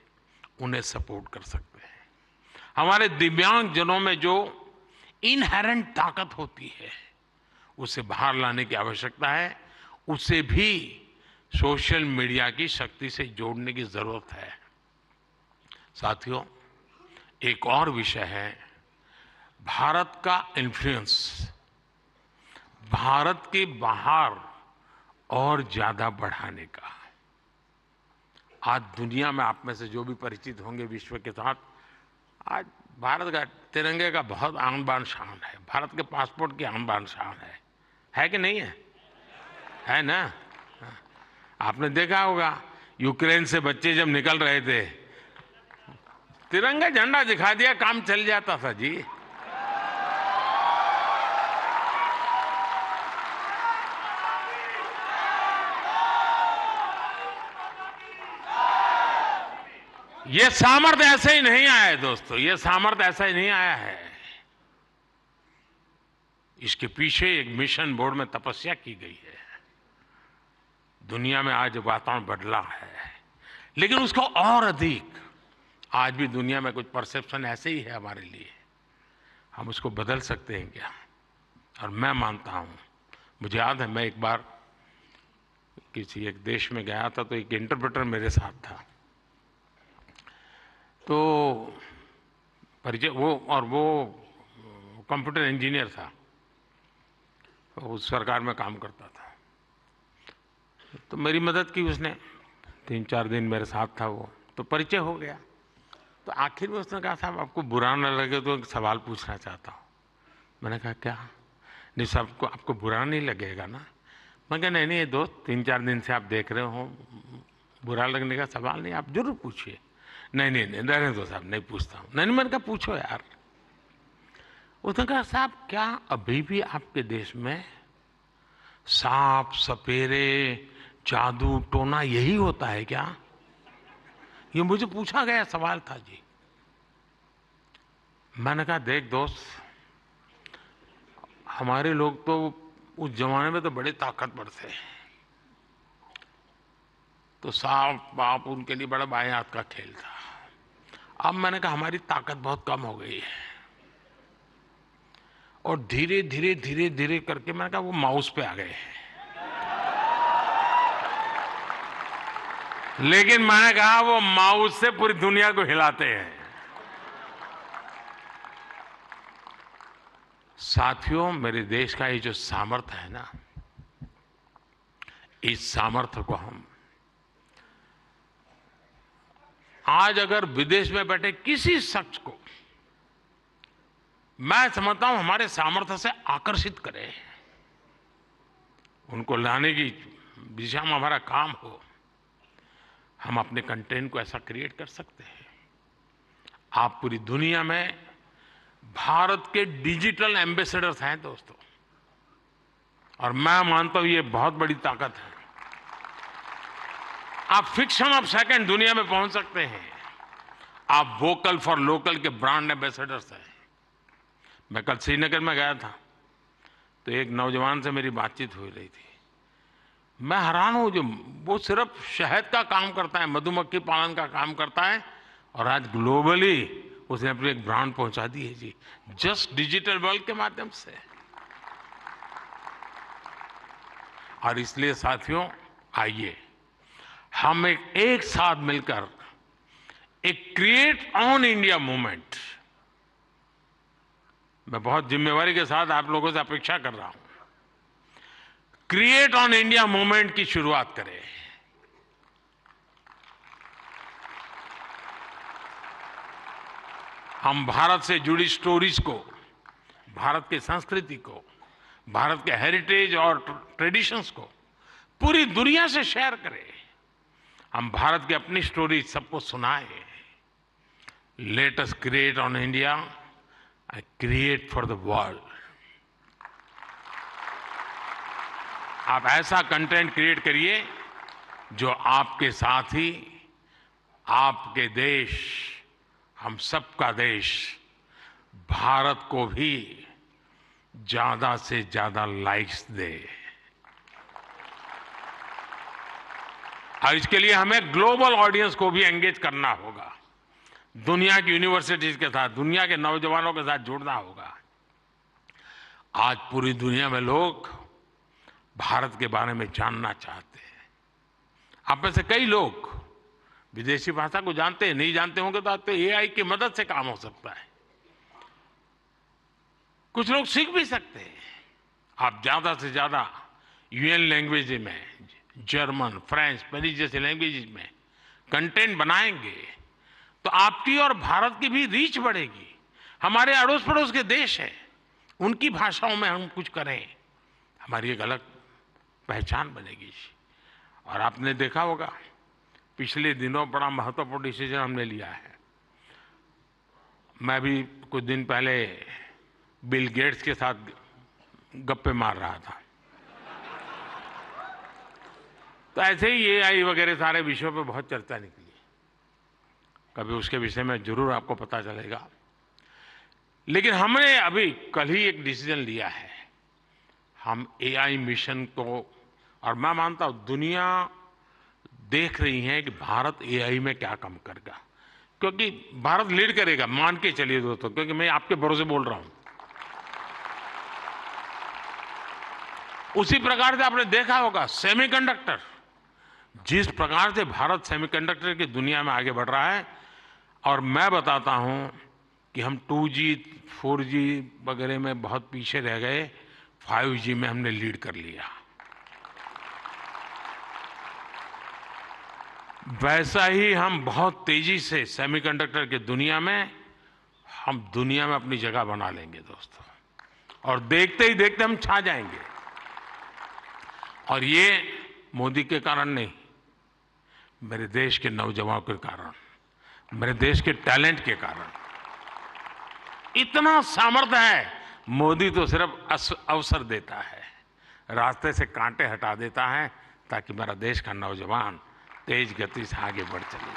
उन्हें सपोर्ट कर सकते हैं। हमारे दिव्यांगजनों में जो इनहेरेंट ताकत होती है, उसे बाहर लाने की आवश्यकता है। उसे भी सोशल मीडिया की शक्ति से जोड़ने की जरूरत है। साथियों, एक और विषय है भारत का इन्फ्लुएंस, भारत के बाहर और ज्यादा बढ़ाने का। आज दुनिया में आप में से जो भी परिचित होंगे विश्व के साथ, आज भारत का तिरंगे का बहुत आन बान शान है, भारत के पासपोर्ट की आन बान शान है कि नहीं है? है ना? आपने देखा होगा यूक्रेन से बच्चे जब निकल रहे थे, तिरंगा झंडा दिखा दिया, काम चल जाता था जी। ये सामर्थ्य ऐसे ही नहीं आया है दोस्तों, ये सामर्थ्य ऐसा ही नहीं आया है। इसके पीछे एक मिशन बोर्ड में तपस्या की गई है। दुनिया में आज वातावरण बदला है, लेकिन उसको और अधिक आज भी दुनिया में कुछ परसेप्शन ऐसे ही है हमारे लिए। हम उसको बदल सकते हैं क्या? और मैं मानता हूं, मुझे याद है मैं एक बार किसी एक देश में गया था, तो एक इंटरप्रेटर मेरे साथ था। तो परिचय वो कंप्यूटर इंजीनियर था, तो उस सरकार में काम करता था। तो मेरी मदद की उसने, 3-4 दिन मेरे साथ था वो, तो परिचय हो गया। तो आखिर में उसने कहा, साहब आपको बुरा न लगे तो एक सवाल पूछना चाहता हूँ। मैंने कहा क्या? नहीं साहब, आपको बुरा नहीं लगेगा ना? मैं कहा नहीं ये दोस्त, 3-4 दिन से आप देख रहे हो, बुरा लगने का सवाल नहीं, आप जरूर पूछिए। नहीं रहने दो साहब, नहीं पूछता हूँ। नहीं मैंने कहा पूछो यार। उसने कहा साहब क्या अभी भी आपके देश में सांप सपेरे जादू टोना यही होता है क्या? ये मुझे पूछा गया सवाल था जी। मैंने कहा देख दोस्त, हमारे लोग तो उस जमाने में तो बड़े ताकतवर थे, तो सांप बाप उनके लिए बड़ा बाएं हाथ का खेल था। अब मैंने कहा हमारी ताकत बहुत कम हो गई है, और धीरे धीरे करके मैंने कहा वो माउस पे आ गए हैं। लेकिन मैंने कहा वो माउस से पूरी दुनिया को हिलाते हैं। साथियों, मेरे देश का ये जो सामर्थ्य है ना, इस सामर्थ्य को हम आज अगर विदेश में बैठे किसी शख्स को, मैं समझता हूं हमारे सामर्थ्य से आकर्षित करें, उनको लाने की दिशा में हमारा काम हो, हम अपने कंटेंट को ऐसा क्रिएट कर सकते हैं। आप पूरी दुनिया में भारत के डिजिटल एम्बेसडर्स हैं दोस्तों, और मैं मानता हूं ये बहुत बड़ी ताकत है। आप फ्रिक्शन ऑफ सेकंड दुनिया में पहुंच सकते हैं। आप वोकल फॉर लोकल के ब्रांड एम्बेसडर्स हैं। मैं कल श्रीनगर में गया था, तो एक नौजवान से मेरी बातचीत हो रही थी। मैं हैरान हूं, जो वो सिर्फ शहद का काम करता है, मधुमक्खी पालन का काम करता है, और आज ग्लोबली उसने अपनी एक ब्रांड पहुंचा दी है जी, जस्ट डिजिटल वर्ल्ड के माध्यम से। और इसलिए साथियों, आइए हम एक साथ मिलकर एक क्रिएट ऑन इंडिया मूवमेंट, मैं बहुत जिम्मेवारी के साथ आप लोगों से अपेक्षा कर रहा हूं, क्रिएट ऑन इंडिया मूवमेंट की शुरुआत करें। हम भारत से जुड़ी स्टोरीज को, भारत की संस्कृति को, भारत के हेरिटेज और ट्रेडिशंस को पूरी दुनिया से शेयर करें। हम भारत की अपनी स्टोरी सबको सुनाएं। Let us create on India, I create for the world. आप ऐसा कंटेंट क्रिएट करिए जो आपके साथ ही आपके देश, हम सबका देश भारत को भी ज्यादा से ज्यादा लाइक्स दे। और इसके लिए हमें ग्लोबल ऑडियंस को भी एंगेज करना होगा, दुनिया की यूनिवर्सिटीज के साथ, दुनिया के नौजवानों के साथ जुड़ना होगा। आज पूरी दुनिया में लोग भारत के बारे में जानना चाहते हैं। आप में से कई लोग विदेशी भाषा को जानते हैं, नहीं जानते होंगे तो आपको एआई की मदद से काम हो सकता है। कुछ लोग सीख भी सकते हैं। आप ज्यादा से ज्यादा यूएन लैंग्वेज में, जर्मन, फ्रेंच, स्पेनिश जैसे लैंग्वेज में कंटेंट बनाएंगे तो आपकी और भारत की भी रीच बढ़ेगी। हमारे अड़ोस पड़ोस के देश हैं, उनकी भाषाओं में हम कुछ करें, हमारी एक अलग पहचान बनेगी। और आपने देखा होगा पिछले दिनों बड़ा महत्वपूर्ण डिसीजन हमने लिया है। मैं भी कुछ दिन पहले बिल गेट्स के साथ गप्पे मार रहा था, तो ऐसे ही एआई वगैरह सारे विषयों पे बहुत चर्चा निकली। कभी उसके विषय में जरूर आपको पता चलेगा। लेकिन हमने अभी कल ही एक डिसीजन लिया है। हम एआई मिशन को, और मैं मानता हूं दुनिया देख रही है कि भारत एआई में क्या काम करेगा, क्योंकि भारत लीड करेगा, मान के चलिए दोस्तों, क्योंकि मैं आपके भरोसे बोल रहा हूं। उसी प्रकार से आपने देखा होगा सेमीकंडक्टर, जिस प्रकार से भारत सेमीकंडक्टर की दुनिया में आगे बढ़ रहा है, और मैं बताता हूं कि हम 2G 4G वगैरह में बहुत पीछे रह गए, 5G में हमने लीड कर लिया। वैसा ही हम बहुत तेजी से सेमीकंडक्टर की दुनिया में, हम दुनिया में अपनी जगह बना लेंगे दोस्तों, और देखते ही देखते हम छा जाएंगे। और ये मोदी के कारण नहीं, मेरे देश के नौजवानों के कारण, मेरे देश के टैलेंट के कारण। इतना सामर्थ्य है। मोदी तो सिर्फ अवसर देता है, रास्ते से कांटे हटा देता है, ताकि मेरा देश का नौजवान तेज गति से आगे बढ़ चले।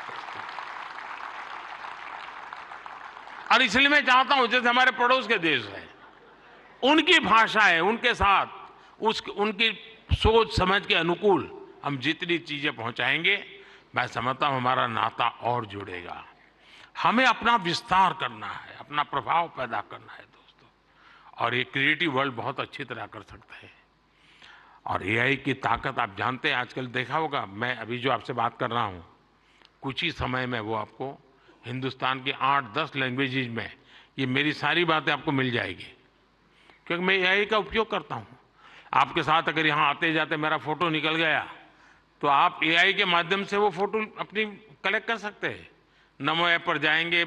और इसलिए मैं चाहता हूं, जैसे हमारे पड़ोस के देश हैं, उनकी भाषाएं, उनके साथ उनकी सोच समझ के अनुकूल हम जितनी चीजें पहुंचाएंगे, मैं समझता हूं हमारा नाता और जुड़ेगा। हमें अपना विस्तार करना है, अपना प्रभाव पैदा करना है दोस्तों, और ये क्रिएटिव वर्ल्ड बहुत अच्छी तरह कर सकता है। और एआई की ताकत आप जानते हैं, आजकल देखा होगा, मैं अभी जो आपसे बात कर रहा हूं, कुछ ही समय में वो आपको हिंदुस्तान की 8-10 लैंग्वेजेज में ये मेरी सारी बातें आपको मिल जाएगी, क्योंकि मैं एआई का उपयोग करता हूं। आपके साथ अगर यहां आते जाते मेरा फोटो निकल गया, तो आप एआई के माध्यम से वो फोटो अपनी कलेक्ट कर सकते हैं। नमो ऐप पर जाएंगे,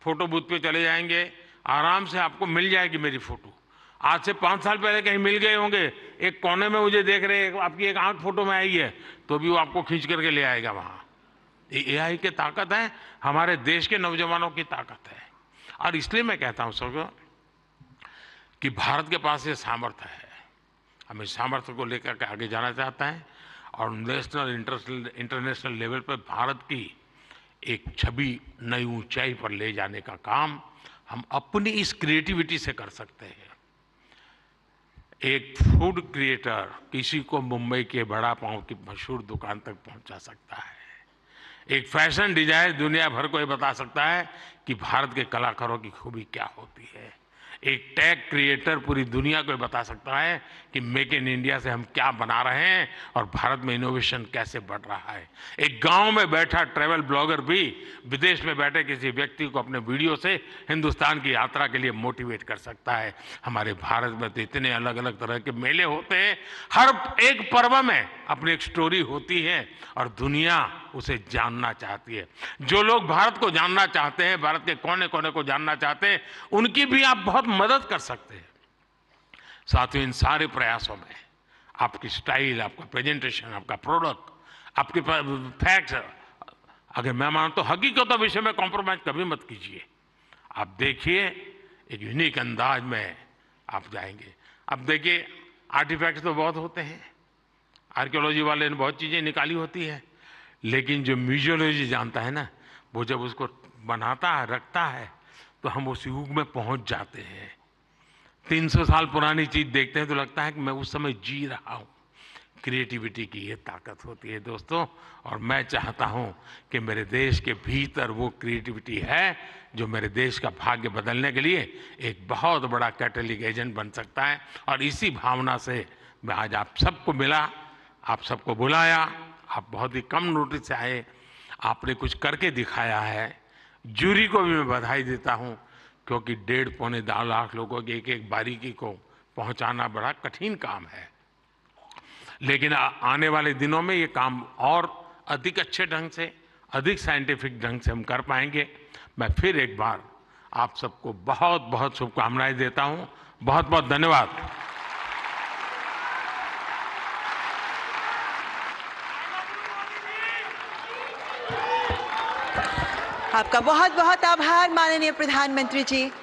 फोटो बूथ पे चले जाएंगे, आराम से आपको मिल जाएगी मेरी फोटो। आज से 5 साल पहले कहीं मिल गए होंगे, एक कोने में मुझे देख रहे, आपकी एक आंख फोटो में आई है, तो भी वो आपको खींच करके ले आएगा वहां। ये एआई की ताकत है, हमारे देश के नौजवानों की ताकत है। और इसलिए मैं कहता हूं सबको कि भारत के पास ये सामर्थ्य है, हम इस सामर्थ्य को लेकर के आगे जाना चाहते हैं, और नेशनल इंटरनेशनल लेवल पर भारत की एक छवि नई ऊंचाई पर ले जाने का काम हम अपनी इस क्रिएटिविटी से कर सकते हैं। एक फूड क्रिएटर किसी को मुंबई के बड़ा पाव की मशहूर दुकान तक पहुंचा सकता है। एक फैशन डिजाइनर दुनिया भर को ये बता सकता है कि भारत के कलाकारों की खूबी क्या होती है। एक टेक क्रिएटर पूरी दुनिया को बता सकता है कि मेक इन इंडिया से हम क्या बना रहे हैं और भारत में इनोवेशन कैसे बढ़ रहा है। एक गांव में बैठा ट्रैवल ब्लॉगर भी विदेश में बैठे किसी व्यक्ति को अपने वीडियो से हिंदुस्तान की यात्रा के लिए मोटिवेट कर सकता है। हमारे भारत में तो इतने अलग अलग तरह के मेले होते हैं, हर एक पर्व में अपनी एक स्टोरी होती है और दुनिया उसे जानना चाहती है। जो लोग भारत को जानना चाहते हैं, भारत के कोने कोने को जानना चाहते हैं, उनकी भी आप बहुत मदद कर सकते हैं। साथियों, इन सारे प्रयासों में आपकी स्टाइल, आपका प्रेजेंटेशन, आपका प्रोडक्ट, आपके फैक्ट्स, अगर मैं मानता हूं हकीकतों विषय में कॉम्प्रोमाइज कभी मत कीजिए। आप देखिए, एक यूनिक अंदाज में आप जाएंगे। अब देखिए, आर्टिफैक्ट्स तो बहुत होते हैं, आर्कियोलॉजी वाले ने बहुत चीजें निकाली होती है, लेकिन जो म्यूजियोलॉजी जानता है ना, वो जब उसको बनाता है, रखता है, तो हम उस युग में पहुंच जाते हैं। 300 साल पुरानी चीज देखते हैं तो लगता है कि मैं उस समय जी रहा हूं। क्रिएटिविटी की ये ताकत होती है दोस्तों। और मैं चाहता हूं कि मेरे देश के भीतर वो क्रिएटिविटी है जो मेरे देश का भाग्य बदलने के लिए एक बहुत बड़ा कैटलिक एजेंट बन सकता है। और इसी भावना से मैं आज आप सबको मिला, आप सबको बुलाया। आप बहुत ही कम नोटिस से आए, आपने कुछ करके दिखाया है। जूरी को भी मैं बधाई देता हूं, क्योंकि 1.5-2 लाख लोगों की एक एक बारीकी को पहुंचाना बड़ा कठिन काम है। लेकिन आने वाले दिनों में ये काम और अधिक अच्छे ढंग से, अधिक साइंटिफिक ढंग से हम कर पाएंगे। मैं फिर एक बार आप सबको बहुत बहुत शुभकामनाएं देता हूं। बहुत बहुत धन्यवाद। आपका बहुत बहुत आभार माननीय प्रधानमंत्री जी।